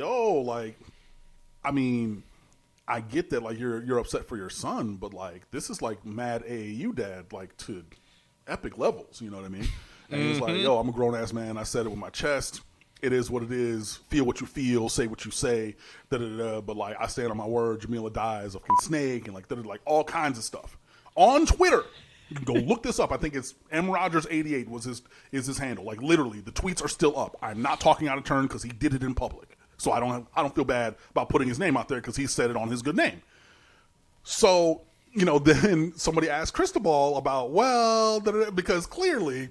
I get that, you're upset for your son, but, this is, mad AAU dad, to epic levels, you know what I mean? And he was like, I'm a grown-ass man. I said it with my chest. It is what it is. Feel what you feel. Say what you say. Da-da-da-da. But, I stand on my word. Jamila dies of snake and, all kinds of stuff. On Twitter. You can go look this up. I think it's mrogers88 is his handle. Literally, the tweets are still up. I'm not talking out of turn because he did it in public. So I don't feel bad about putting his name out there because he said it on his good name. So, then somebody asked Cristobal about, because clearly,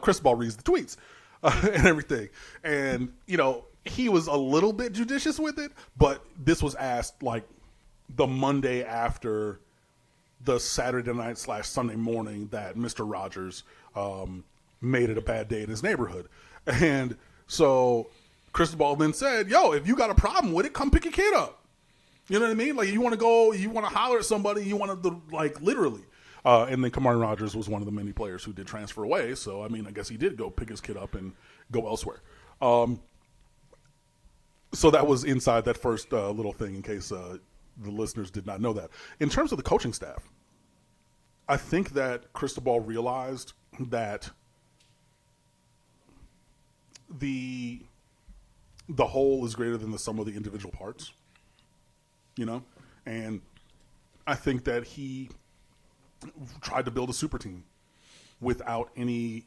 Cristobal reads the tweets and everything. And, he was a little bit judicious with it, but this was asked the Monday after the Saturday night / Sunday morning that Mr. Rogers made it a bad day in his neighborhood. And so Cristobal then said, if you got a problem with it, come pick your kid up. You know what I mean? You want to go, you want to holler at somebody, you want to, literally. And then Kamari Rogers was one of the many players who did transfer away. So, I guess he did go pick his kid up and go elsewhere. So that was inside that first little thing in case the listeners did not know that. In terms of the coaching staff, I think that Cristobal realized that the whole is greater than the sum of the individual parts, and I think that he tried to build a super team without any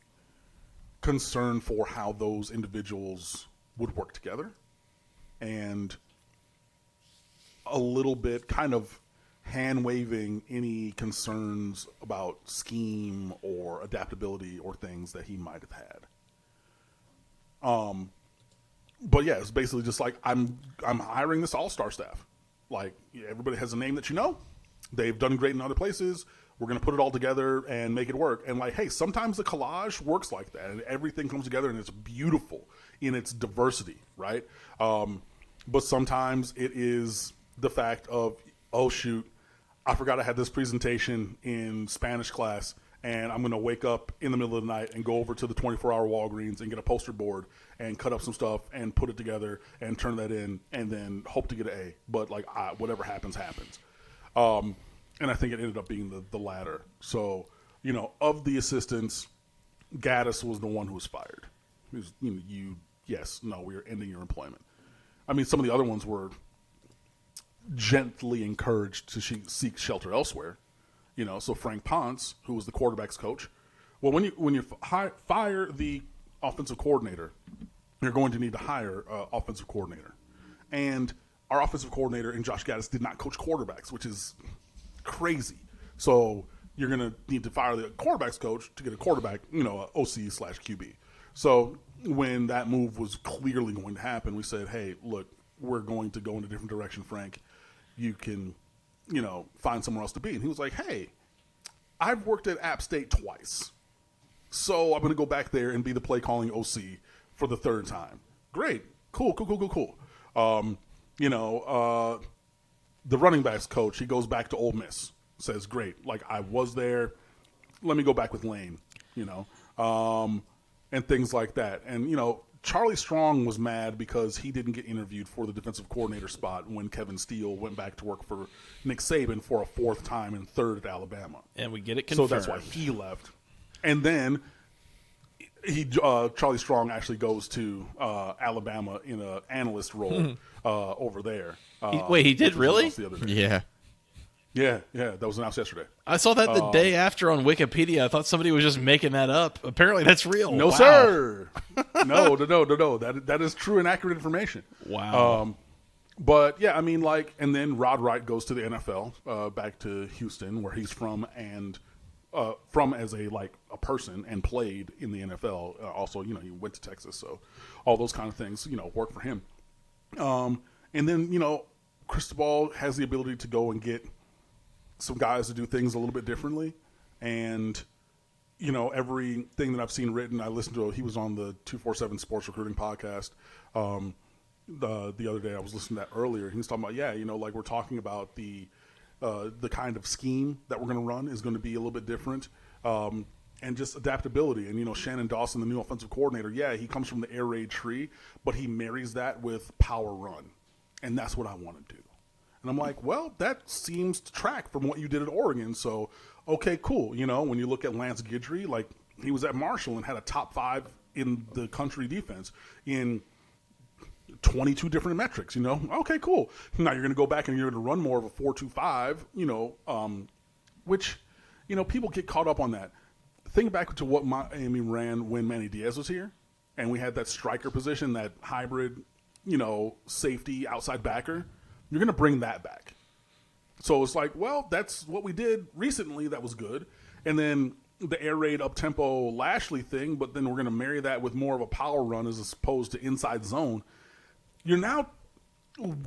concern for how those individuals would work together, and a little bit kind of hand-waving any concerns about scheme or adaptability or things that he might have had. But yeah, it's basically just I'm hiring this all-star staff. Everybody has a name that they've done great in other places. We're going to put it all together and make it work. And hey, sometimes the collage works like that, and everything comes together and it's beautiful in its diversity, right? But sometimes it is the fact of, oh shoot, I forgot I had this presentation in Spanish class, and I'm going to wake up in the middle of the night and go over to the 24-hour Walgreens and get a poster board and cut up some stuff and put it together and turn that in and then hope to get an A. But whatever happens, happens. And I think it ended up being the latter. So, of the assistants, Gaddis was the one who was fired. He was, we are ending your employment. Some of the other ones were gently encouraged to seek shelter elsewhere. So Frank Ponce, who was the quarterback's coach, well, when you fire the offensive coordinator, you're going to need to hire an offensive coordinator. And our offensive coordinator and Josh Gaddis did not coach quarterbacks, which is crazy. So you're going to need to fire the quarterback's coach to get a quarterback, OC/QB. So when that move was clearly going to happen, we said, hey, look, we're going to go in a different direction, Frank. You can, find somewhere else to be. And he was like, hey, I've worked at App State twice. So I'm going to go back there and be the play calling OC for the third time. Great. Cool. The running backs coach, he goes back to Ole Miss, says, great. I was there. Let me go back with Lane, and things like that. And, Charlie Strong was mad because he didn't get interviewed for the defensive coordinator spot when Kevin Steele went back to work for Nick Saban for a fourth time and third at Alabama.
And we get it confirmed.
So that's why he left. And then Charlie Strong actually goes to Alabama in an analyst role over there.
Wait, he did really?
Yeah.
Yeah, that was announced yesterday.
I saw that the day after on Wikipedia. I thought somebody was just making that up. Apparently, that's real.
No,
Wow.
sir. No. That is true and accurate information.
Wow.
But yeah, I mean, like, and then Rod Wright goes to the NFL, back to Houston, where he's from, and from as a person, and played in the NFL. Also, he went to Texas, so all those kind of things, work for him. And then Cristobal has the ability to go and get some guys to do things a little bit differently, and everything that I've seen written, I listened to. He was on the 247 Sports Recruiting podcast. The other day I was listening to that earlier. He was talking about, we're talking about the kind of scheme that we're going to run is going to be a little bit different, and just adaptability. And Shannon Dawson, the new offensive coordinator, he comes from the air raid tree, but he marries that with power run, and that's what I want to do. And I'm like, well, that seems to track from what you did at Oregon. So, okay, cool. When you look at Lance Guidry, he was at Marshall and had a top 5 in the country defense in 22 different metrics, Okay, cool. Now you're going to go back and you're going to run more of a 4-2-5, which, people get caught up on that. Think back to what Miami ran when Manny Diaz was here, and we had that striker position, that hybrid, safety outside backer. You're going to bring that back. So it's like, well, that's what we did recently. That was good. And then the air raid up-tempo Lashley thing, but then we're going to marry that with more of a power run as opposed to inside zone. You're now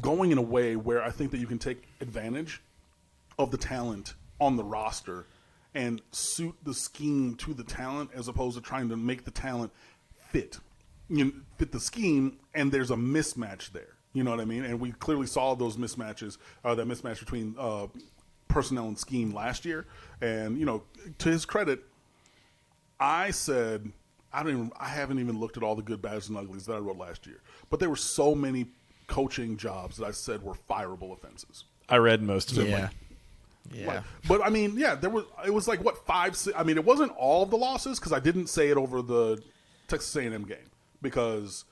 going in a way where I think that you can take advantage of the talent on the roster and suit the scheme to the talent as opposed to trying to make the talent fit the scheme, and there's a mismatch there. You know what I mean? And we clearly saw those mismatches, that mismatch between personnel and scheme last year. And, to his credit, I said, I haven't even looked at all the good, bads, and uglies that I wrote last year. But there were so many coaching jobs that I said were fireable offenses.
I read most of them.
Yeah.
But I mean, it was 5, 6, I mean, it wasn't all of the losses, because I didn't say it over the Texas A&M game, because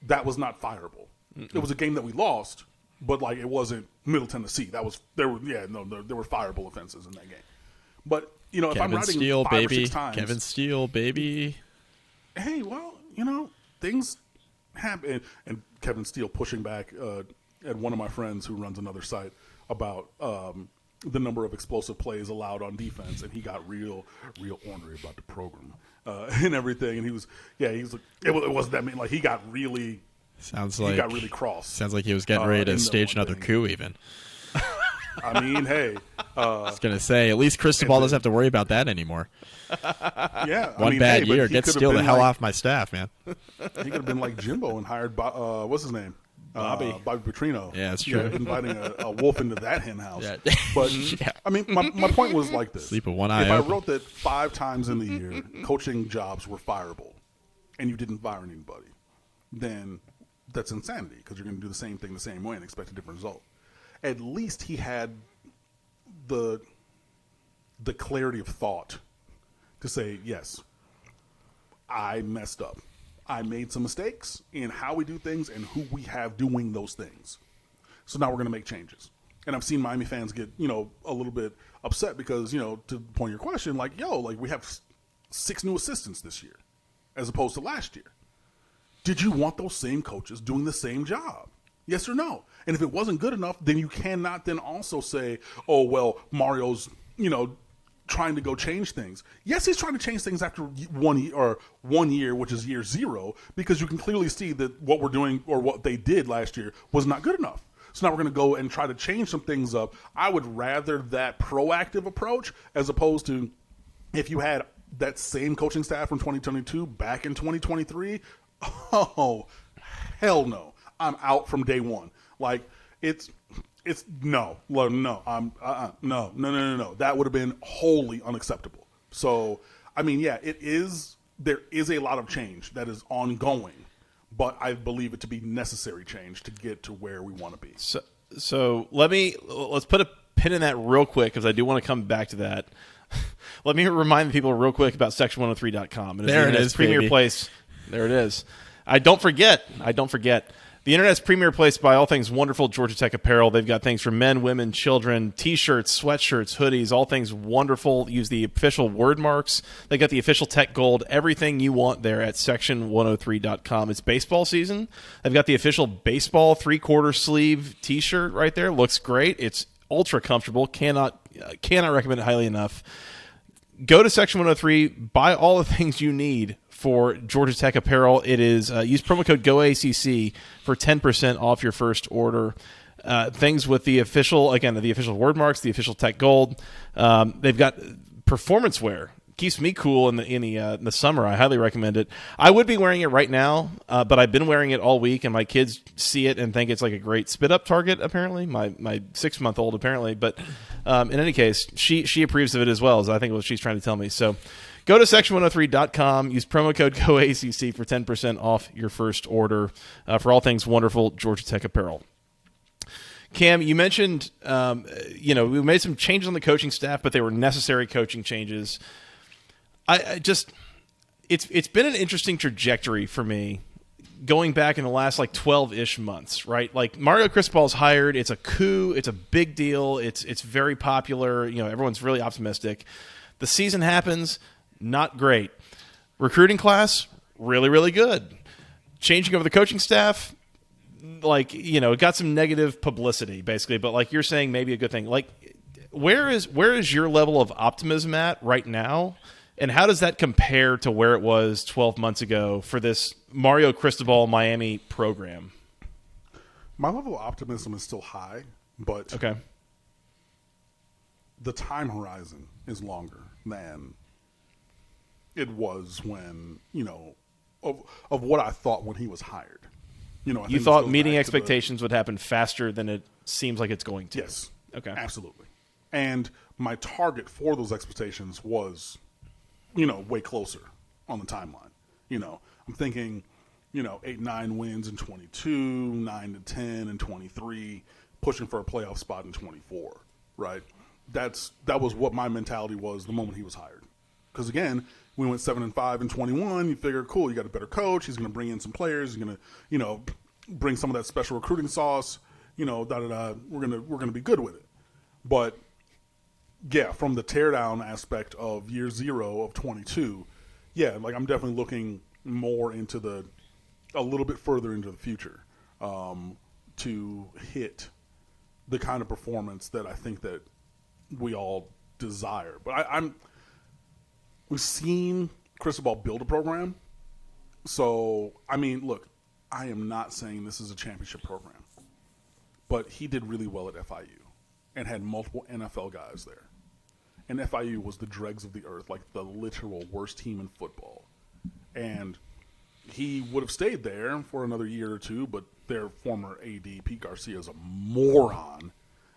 that was not fireable. Mm-mm. It was a game that we lost, but it wasn't Middle Tennessee. There were fireable offenses in that game. But if I'm writing
Steele,
5
baby.
or 6 times,
Kevin Steele, baby.
Hey, well, things happen. And Kevin Steele pushing back at one of my friends who runs another site about the number of explosive plays allowed on defense, and he got real ornery about the program and everything. And he was like, it wasn't that mean. He got really. He got really cross.
Sounds like he was getting ready to stage another coup even.
I mean, hey.
I was going to say, at least Cristobal doesn't have to worry about that anymore.
Yeah.
One bad year. Get Steele the hell off my staff, man.
He could have been like Jimbo and hired, what's his name? Bobby Petrino.
Yeah, that's true.
Inviting a wolf into that hen house.
Yeah.
But, I mean, my point was like this.
Sleep with one eye
If
open.
I wrote that 5 times in the year, coaching jobs were fireable, and you didn't fire anybody, then that's insanity, because you're going to do the same thing the same way and expect a different result. At least he had the clarity of thought to say, yes, I messed up. I made some mistakes in how we do things and who we have doing those things. So now we're going to make changes. And I've seen Miami fans get, a little bit upset because, to the point of your question, we have 6 new assistants this year as opposed to last year. Did you want those same coaches doing the same job? Yes or no? And if it wasn't good enough, then you cannot then also say, oh, well, Mario's, trying to go change things. Yes, he's trying to change things after 1 year, which is year 0, because you can clearly see that what we're doing or what they did last year was not good enough. So now we're going to go and try to change some things up. I would rather that proactive approach as opposed to if you had that same coaching staff from 2022 back in 2023. Oh, hell no. I'm out from day one. It's no. No. That would have been wholly unacceptable. So, I mean, yeah, there is a lot of change that is ongoing, but I believe it to be necessary change to get to where we want to be.
So let's put a pin in that real quick, because I do want to come back to that. Let me remind people real quick about section103.com.
There it is,
Premier
baby.
Place. There it is. I don't forget. The internet's premier place to buy all things wonderful Georgia Tech apparel. They've got things for men, women, children, T-shirts, sweatshirts, hoodies, all things wonderful. Use the official word marks. They got the official Tech Gold. Everything you want there at section103.com. It's baseball season. They've got the official baseball 3/4 sleeve T-shirt right there. Looks great. It's ultra comfortable. Cannot recommend it highly enough. Go to Section 103. Buy all the things you need for Georgia Tech apparel. It is use promo code GOACC for 10% off your first order. Things with the official word marks, the official Tech Gold. They've got performance wear. Keeps me cool in the summer. I highly recommend it. I would be wearing it right now, but I've been wearing it all week, and my kids see it and think it's like a great spit up target. Apparently, my 6-month-old apparently. But in any case, she approves of it as well, as I think what she's trying to tell me. So go to section103.com. Use promo code GOACC for 10% off your first order for all things wonderful Georgia Tech apparel. Cam, you mentioned we made some changes on the coaching staff, but they were necessary coaching changes. It's been an interesting trajectory for me going back in the last 12-ish months, right? Like Mario Cristobal's hired. It's a coup. It's a big deal. It's very popular. Everyone's really optimistic. The season happens. Not great. Recruiting class, really, really good. Changing over the coaching staff, it got some negative publicity basically, but you're saying maybe a good thing. Where is your level of optimism at right now? And how does that compare to where it was 12 months ago for this Mario Cristobal Miami program?
My level of optimism is still high, but
okay,
the time horizon is longer than it was when, of what I thought when he was hired.
You thought meeting expectations would happen faster than it seems like it's going to.
Yes.
Okay.
Absolutely. And my target for those expectations was way closer on the timeline. I'm thinking, 8-9 wins in 22, 9-10 in 23, pushing for a playoff spot in 24, right? That was what my mentality was the moment he was hired. Because again, we went 7-5 in 21. You figure, cool, you got a better coach. He's going to bring in some players. He's going to, bring some of that special recruiting sauce. We're going to be good with it. But yeah, from the teardown aspect of year 0 of 22, yeah, I'm definitely looking more into a little bit further into the future to hit the kind of performance that I think that we all desire. But we've seen Cristobal build a program. So, look, I am not saying this is a championship program, but he did really well at FIU and had multiple NFL guys there. And FIU was the dregs of the earth, the literal worst team in football. And he would have stayed there for another year or two, but their former AD, Pete Garcia, is a moron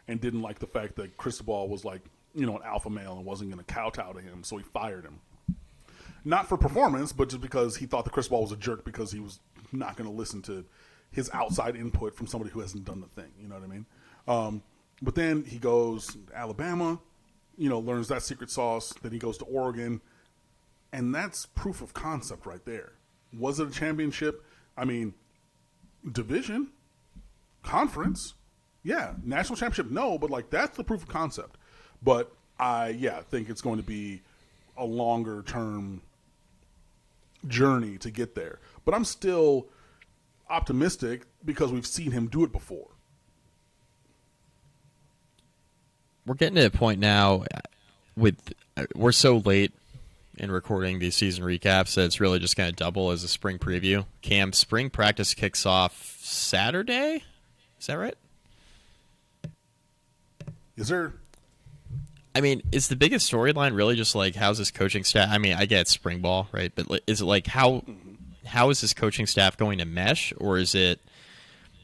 and didn't like the fact that Cristobal was an alpha male and wasn't going to kowtow to him, so he fired him. Not for performance, but just because he thought that Cristobal was a jerk because he was not going to listen to his outside input from somebody who hasn't done the thing. You know what I mean? But then he goes to Alabama, learns that secret sauce. Then he goes to Oregon. And that's proof of concept right there. Was it a championship? Division, conference, yeah. National championship, no. But that's the proof of concept. But I think it's going to be a longer term journey to get there. But I'm still optimistic because we've seen him do it before.
We're getting to a point now we're so late in recording these season recaps that it's really just going to double as a spring preview. Cam, spring practice kicks off Saturday? Is that right?
Is there?
Is the biggest storyline really just how's this coaching staff? I get spring ball, right? But is it how is this coaching staff going to mesh? Or is it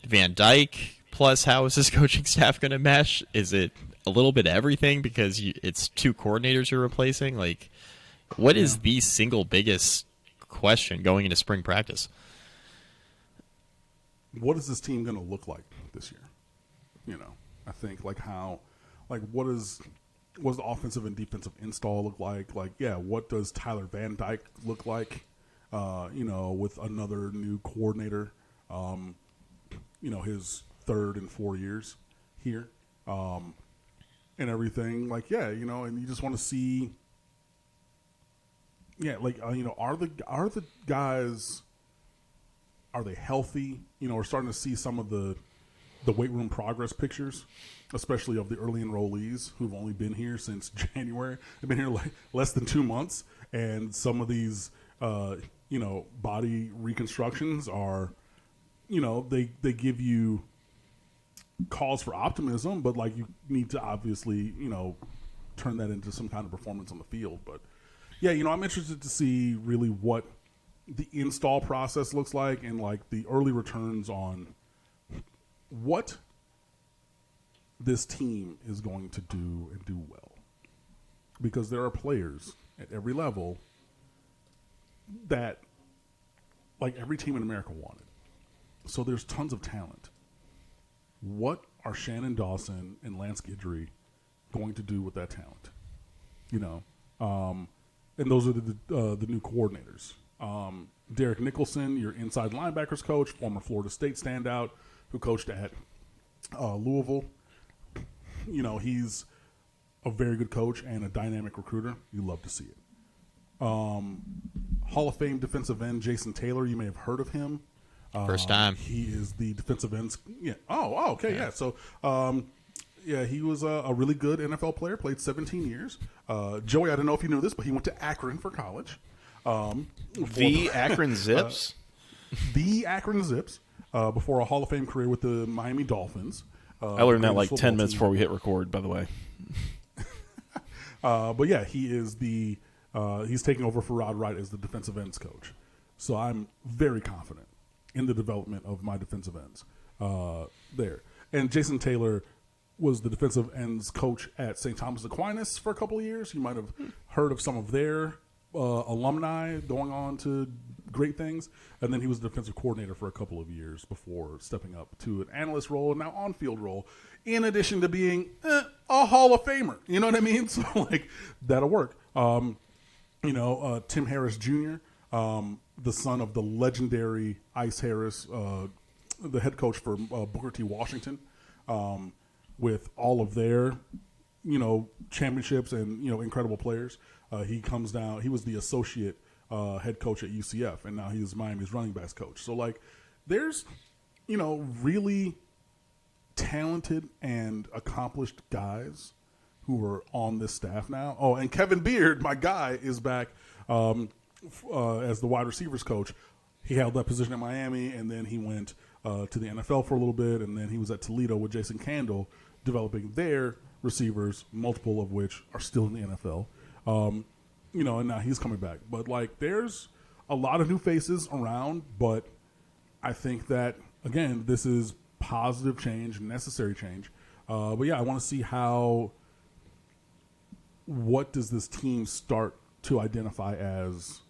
Van Dyke plus how is this coaching staff going to mesh? Is it a little bit of everything because it's 2 coordinators you're replacing? What is the single biggest question going into spring practice?
What is this team going to look like this year? I think what does the offensive and defensive install look like? What does Tyler Van Dyke look like? With another new coordinator. his third and 4 years here, and everything. Like, yeah, and you just want to see, are the guys, are they healthy? We're starting to see some of the weight room progress pictures, especially of the early enrollees who've only been here since January. They've been here like less than 2 months, and some of these, body reconstructions are, they give you cause for optimism, but like you need to obviously, turn that into some kind of performance on the field. But yeah, I'm interested to see really what the install process looks like and like the early returns on what this team is going to do and do well. Because there are players at every level that like every team in America wanted. So there's tons of talent. What are Shannon Dawson and Lance Guidry going to do with that talent? And those are the new coordinators. Derek Nicholson, your inside linebackers coach, former Florida State standout, who coached at Louisville. He's a very good coach and a dynamic recruiter. You love to see it. Hall of Fame defensive end Jason Taylor, you may have heard of him.
First time.
He is the defensive end. Yeah. Oh, okay. Yeah. So, he was a really good NFL player, played 17 years. Joey, I don't know if you knew this, but he went to Akron for college.
The Akron Zips?
The Akron Zips, before a Hall of Fame career with the Miami Dolphins.
I learned that like 10 minutes before we hit record, by the way.
But yeah, he is he's taking over for Rod Wright as the defensive ends coach. So I'm very confident in the development of my defensive ends there. And Jason Taylor was the defensive ends coach at St. Thomas Aquinas for a couple of years. You might have heard of some of their alumni going on to great things. And then he was the defensive coordinator for a couple of years before stepping up to an analyst role and now on-field role, in addition to being a Hall of Famer. You know what I mean? So, like, that'll work. Tim Harris Jr., the son of the legendary Ice Harris, the head coach for Booker T. Washington, with all of their, championships and, incredible players. He comes down. He was the associate head coach at UCF, and now he's Miami's running backs coach. So, like, there's, really talented and accomplished guys who are on this staff now. Oh, and Kevin Beard, my guy, is back as the wide receivers coach. He held that position at Miami, and then he went to the NFL for a little bit, and then he was at Toledo with Jason Candle, developing their receivers, multiple of which are still in the NFL. And now he's coming back. But, like, there's a lot of new faces around, but I think that, again, this is positive change, necessary change. But, yeah, I want to see what does this team start to identify as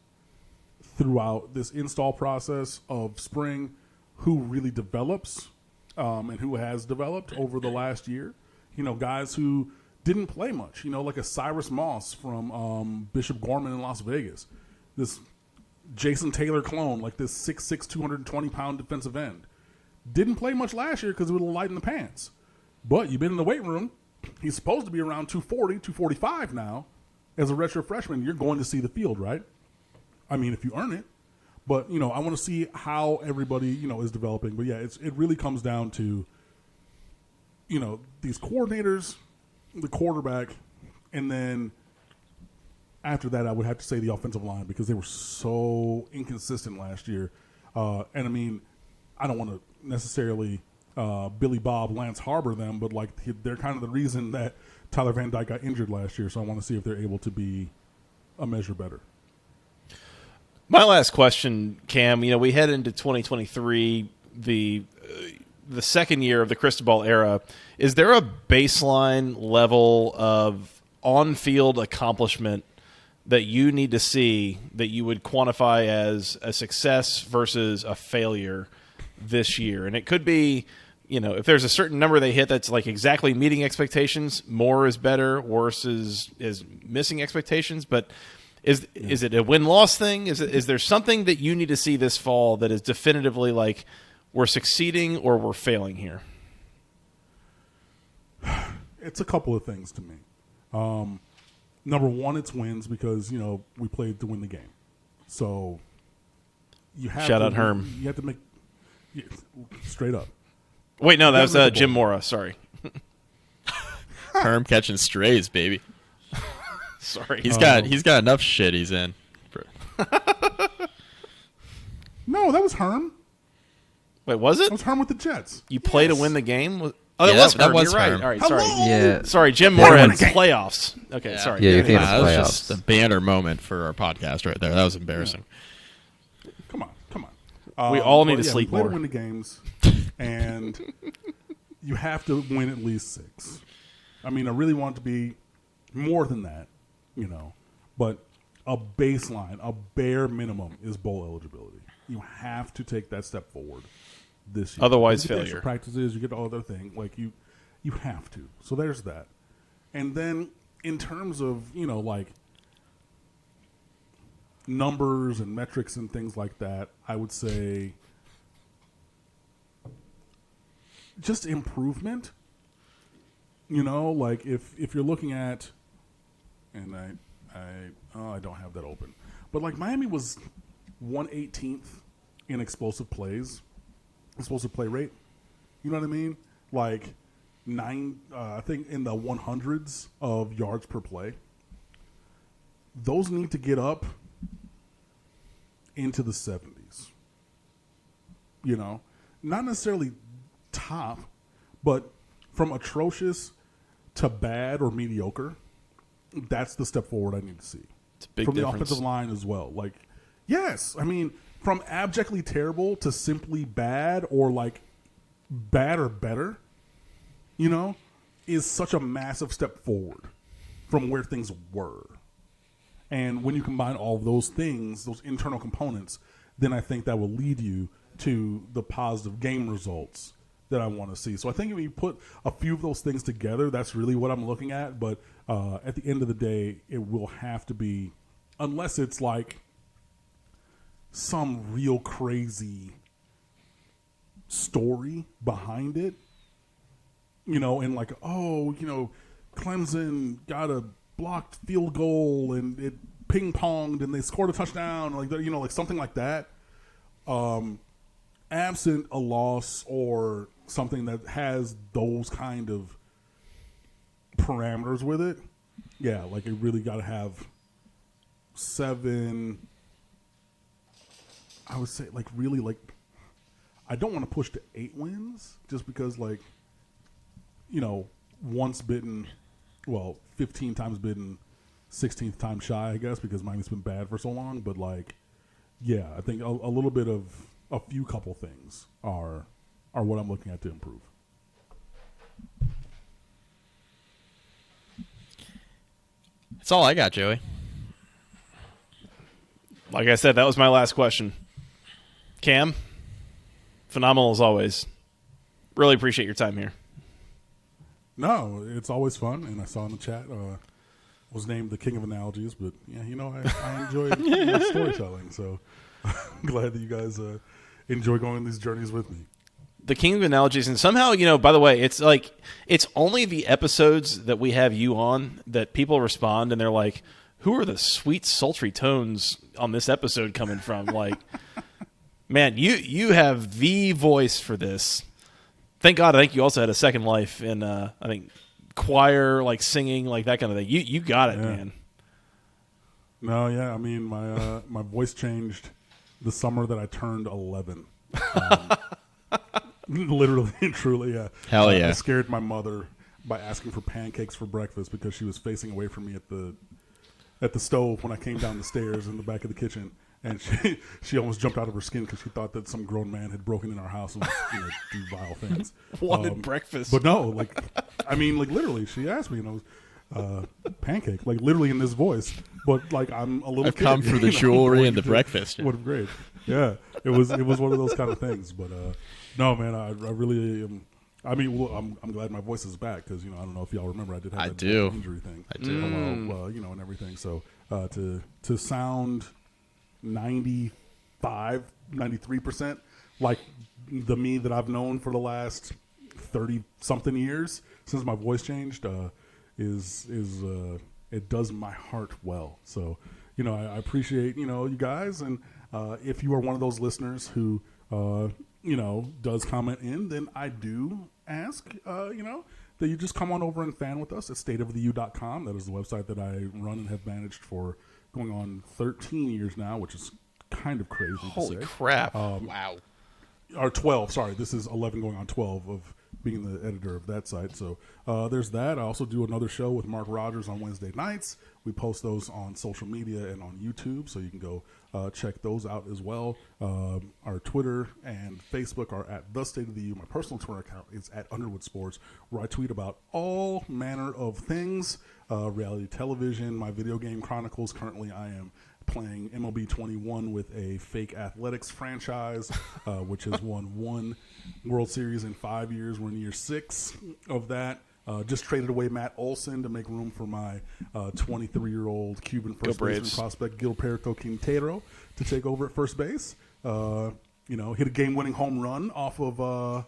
throughout this install process of spring, who really develops and who has developed over the last year. Guys who didn't play much, like a Cyrus Moss from Bishop Gorman in Las Vegas. This Jason Taylor clone, like this 6'6", 220-pound defensive end. Didn't play much last year because it was a little light in the pants. But you've been in the weight room. He's supposed to be around 240, 245 now. As a redshirt freshman, you're going to see the field, right? I mean, if you earn it. But, I want to see how everybody, is developing. But, yeah, it really comes down to, these coordinators, the quarterback, and then after that I would have to say the offensive line because they were so inconsistent last year. And, I mean, I don't want to necessarily Billy Bob, Lance Harbor them, but, like, they're kind of the reason that Tyler Van Dyke got injured last year. So I want to see if they're able to be a measure better.
My last question, Cam, we head into 2023, the second year of the Cristobal era. Is there a baseline level of on-field accomplishment that you need to see that you would quantify as a success versus a failure this year? And it could be, if there's a certain number they hit that's like exactly meeting expectations, more is better, worse is missing expectations. But is it a win-loss thing? Is there something that you need to see this fall that is definitively like, we're succeeding or we're failing here?
It's a couple of things to me. Number one, it's wins because, we played to win the game. So you have
Shout
to,
out Herm.
You have to make straight up.
Wait, no, that
gotta make
was
a
Jim
bowl.
Mora. Sorry.
Herm catching strays, baby.
Sorry.
He's got enough shit he's in.
No, that was Herm.
Wait, was it?
That was Herm with the Jets.
You play to
Yes.
win the game? Oh,
Yeah,
that was
that
Herm.
was
You're right.
Herm.
All right, sorry.
Hello?
Yeah.
Sorry, Jim
Better
Mora
win
had
the game.
playoffs. Okay, sorry.
Yeah, you think
That
it's
was
playoffs.
just a banner moment for our podcast right there. That was embarrassing.
Come on.
We all need
but
to
yeah,
sleep
we play
more.
to win the games, and you have to win at least 6. I mean, I really want it to be more than that, but a baseline, a bare minimum is bowl eligibility. You have to take that step forward this year.
Otherwise,
you get the
failure.
extra practices, you get all other thing. Like you have to. So there's that. And then in terms of like numbers and metrics and things like that, I would say just improvement. Like if you're looking at, and I don't have that open, but like Miami was 118th in explosive play rate. You know what I mean? Like I think in the 100s of yards per play. Those need to get up into the 70s. Not necessarily top, but from atrocious to bad or mediocre, that's the step forward I need to see.
It's a big
from
difference.
the offensive line as well. Like, yes, I mean, from abjectly terrible to simply bad or like bad or better, is such a massive step forward from where things were. And when you combine all of those things, those internal components, then I think that will lead you to the positive game results that I want to see. So I think if you put a few of those things together, that's really what I'm looking at. But at the end of the day, it will have to be, unless it's like some real crazy story behind it, and like, Clemson got a blocked field goal and it ping-ponged and they scored a touchdown, like something like that. Absent a loss or something that has those kind of parameters with it, yeah, like it really got to have 7. I would say, like, really, like, I don't want to push to 8 wins just because, like, once bitten, 15 times bitten, 16th time shy, I guess, because Miami's been bad for so long. But, like, yeah, I think a little bit of a few couple things are what I'm looking at to improve.
That's all I got, Joey.
Like I said, that was my last question. Cam, phenomenal as always. Really appreciate your time here.
No, it's always fun, and I saw in the chat was named the king of analogies, but yeah, I enjoy storytelling, so I'm glad that you guys enjoy going on these journeys with me.
The king of analogies, and somehow, by the way, it's like it's only the episodes that we have you on that people respond, and they're like, "Who are the sweet, sultry tones on this episode coming from?" Like, man, you have the voice for this. Thank God. I think you also had a second life in, I think, choir, like singing, like that kind of thing. You got it, man.
No, yeah, I mean, my voice changed the summer that I turned 11. Literally and truly, yeah.
Hell yeah.
I scared my mother by asking for pancakes for breakfast because she was facing away from me at the stove when I came down the stairs in the back of the kitchen, and she almost jumped out of her skin because she thought that some grown man had broken in our house and was, do vile things.
Wanted breakfast,
but no, like, I mean, like literally, she asked me, pancake, like literally in this voice, but like I'm a little.
I've come for the jewelry and the breakfast.
What a grade! Yeah, it was one of those kind of things. But no, man, I really am. I mean, well, I'm glad my voice is back because I don't know if y'all remember I did have that injury thing.
I do.
And everything. So to sound 93%, like the me that I've known for the last 30-something years since my voice changed it does my heart well. So, I appreciate, you guys. And if you are one of those listeners who, does comment in, then I do ask, that you just come on over and fan with us at TheStateofTheU.com. That is the website that I run and have managed for going on 13 years now, which is kind of crazy
Holy
to say.
crap.
Wow.
Or 12, sorry. This is 11 going on 12 of being the editor of that site. So there's that. I also do another show with Mark Rogers on Wednesday nights. We post those on social media and on YouTube, so you can go check those out as well. Our Twitter and Facebook are at TheStateofTheU. My personal Twitter account is at Underwood Sports, where I tweet about all manner of things, reality television, my video game chronicles. Currently, I am playing MLB 21 with a fake athletics franchise, which has won 1 World Series in 5 years. We're in year 6 of that. Just traded away Matt Olson to make room for my 23-year-old Cuban first baseman prospect Gilberto Quintero to take over at first base. Hit a game-winning home run off of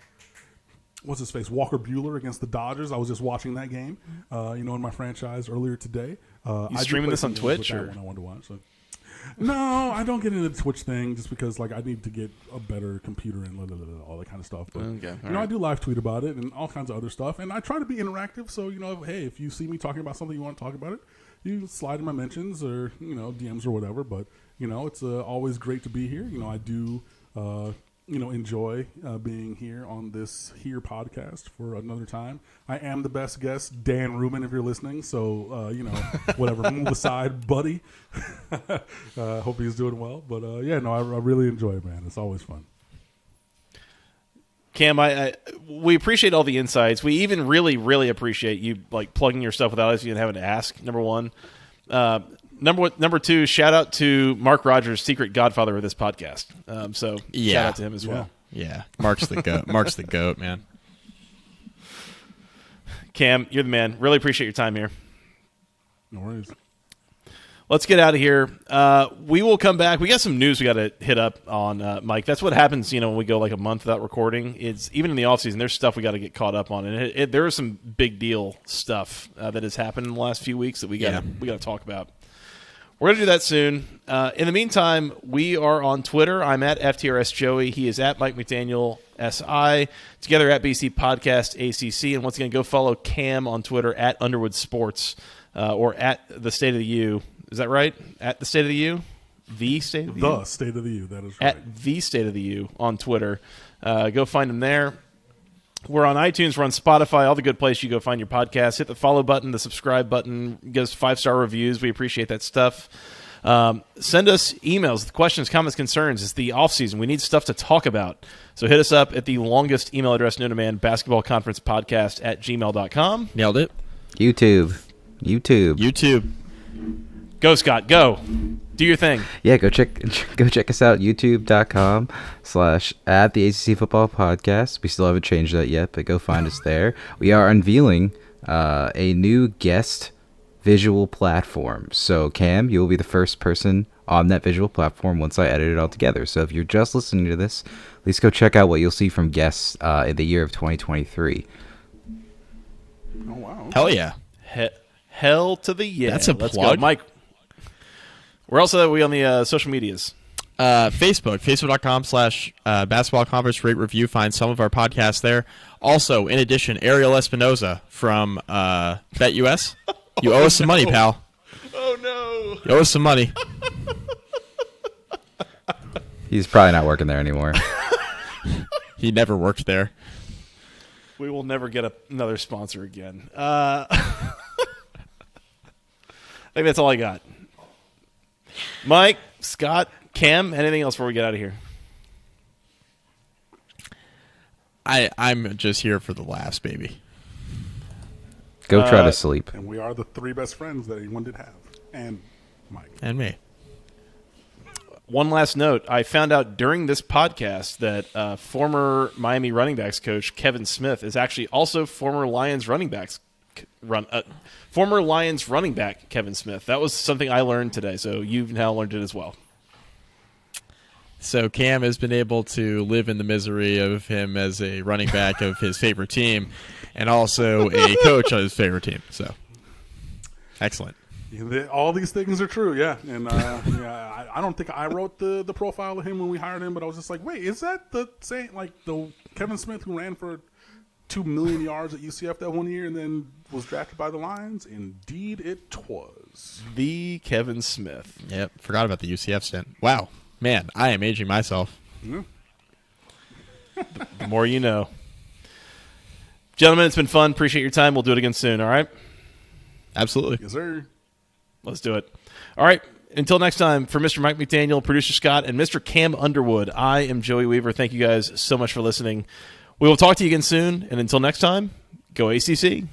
what's his face, Walker Buehler against the Dodgers. I was just watching that game, in my franchise earlier today.
You streaming this on Twitch? Or?
When I wanted to watch. So. No, I don't get into the Twitch thing just because I need to get a better computer and all that kind of stuff. But I do live tweet about it and all kinds of other stuff, and I try to be interactive. So hey, if you see me talking about something you want to talk about it, you slide in my mentions or DMs or whatever. But it's always great to be here. I do enjoy being here on this podcast for another time. I am the best guest, Dan Rubin, if you're listening. So, whatever, move aside, buddy. Hope he's doing well. But, I really enjoy it, man. It's always fun.
Cam, we appreciate all the insights. We even really, really appreciate you plugging your stuff without us even having to ask, number one. Number two, shout out to Mark Rogers, secret godfather of this podcast. Shout out to him as well.
Yeah, Mark's the goat. Mark's the goat, man.
Cam, you're the man. Really appreciate your time here.
No worries.
Let's get out of here. We will come back. We got some news we got to hit up on, Mike. That's what happens, when we go a month without recording. It's even in the offseason, there's stuff we got to get caught up on, and there is some big deal stuff that has happened in the last few weeks that we got to talk about. We're going to do that soon. In the meantime, we are on Twitter. I'm at FTRS Joey. He is at Mike McDaniel SI. Together at BC Podcast ACC. And once again, go follow Cam on Twitter at Underwood Sports or at The State of the U. Is that right? At The State of the U? The State of the U?
The State of the U. That is right.
At The State of the U on Twitter. Go find him there. We're on iTunes, we're on Spotify, all the good places you go find your podcast. Hit the follow button, the subscribe button, give us 5-star reviews. We appreciate that stuff. Send us emails with questions, comments, concerns. It's the off-season. We need stuff to talk about. So hit us up at the longest email address known to man, basketballconferencepodcast@gmail.com.
Nailed it.
YouTube.
Go, Scott, go. Do your thing.
Yeah, go check us out, youtube.com/@the ACC Football Podcast. We still haven't changed that yet, but go find us there. We are unveiling a new guest visual platform. So, Cam, you'll be the first person on that visual platform once I edit it all together. So if you're just listening to this, at least go check out what you'll see from guests in the year of 2023.
Oh, wow.
Hell yeah.
Hell to the yeah.
That's a
Let's
plug.
go. Mike, where else are we on the social medias?
Facebook.com/basketball conference rate review. Find some of our podcasts there. Also, in addition, Ariel Espinoza from BetUS. You owe us some money, pal.
Oh, no.
You owe us some money.
He's probably not working there anymore.
He never worked there.
We will never get another sponsor again. I think that's all I got. Mike, Scott, Cam, anything else before we get out of here?
I'm just here for the laughs, baby.
Go try to sleep.
And we are the 3 best friends that anyone did have. And Mike.
And me.
One last note. I found out during this podcast that former Miami running backs coach Kevin Smith is actually also former Lions running back Kevin Smith. That was something I learned today, so you've now learned it as well.
So Cam has been able to live in the misery of him as a running back of his favorite team and also a coach of his favorite team. So, excellent.
Yeah, all these things are true, yeah. And I don't think I wrote the profile of him when we hired him, but I was just like, wait, is that the same, like the Kevin Smith who ran for 2 million yards at UCF that one year and then was drafted by the Lions? Indeed it was.
The Kevin Smith.
Yep, forgot about the UCF stint. Wow, man, I am aging myself.
Yeah.
The more you know. Gentlemen, it's been fun. Appreciate your time. We'll do it again soon, all right?
Absolutely.
Yes, sir.
Let's do it. All right. Until next time, for Mr. Mike McDaniel, producer Scott, and Mr. Cam Underwood, I am Joey Weaver. Thank you guys so much for listening. We will talk to you again soon. And until next time, go ACC.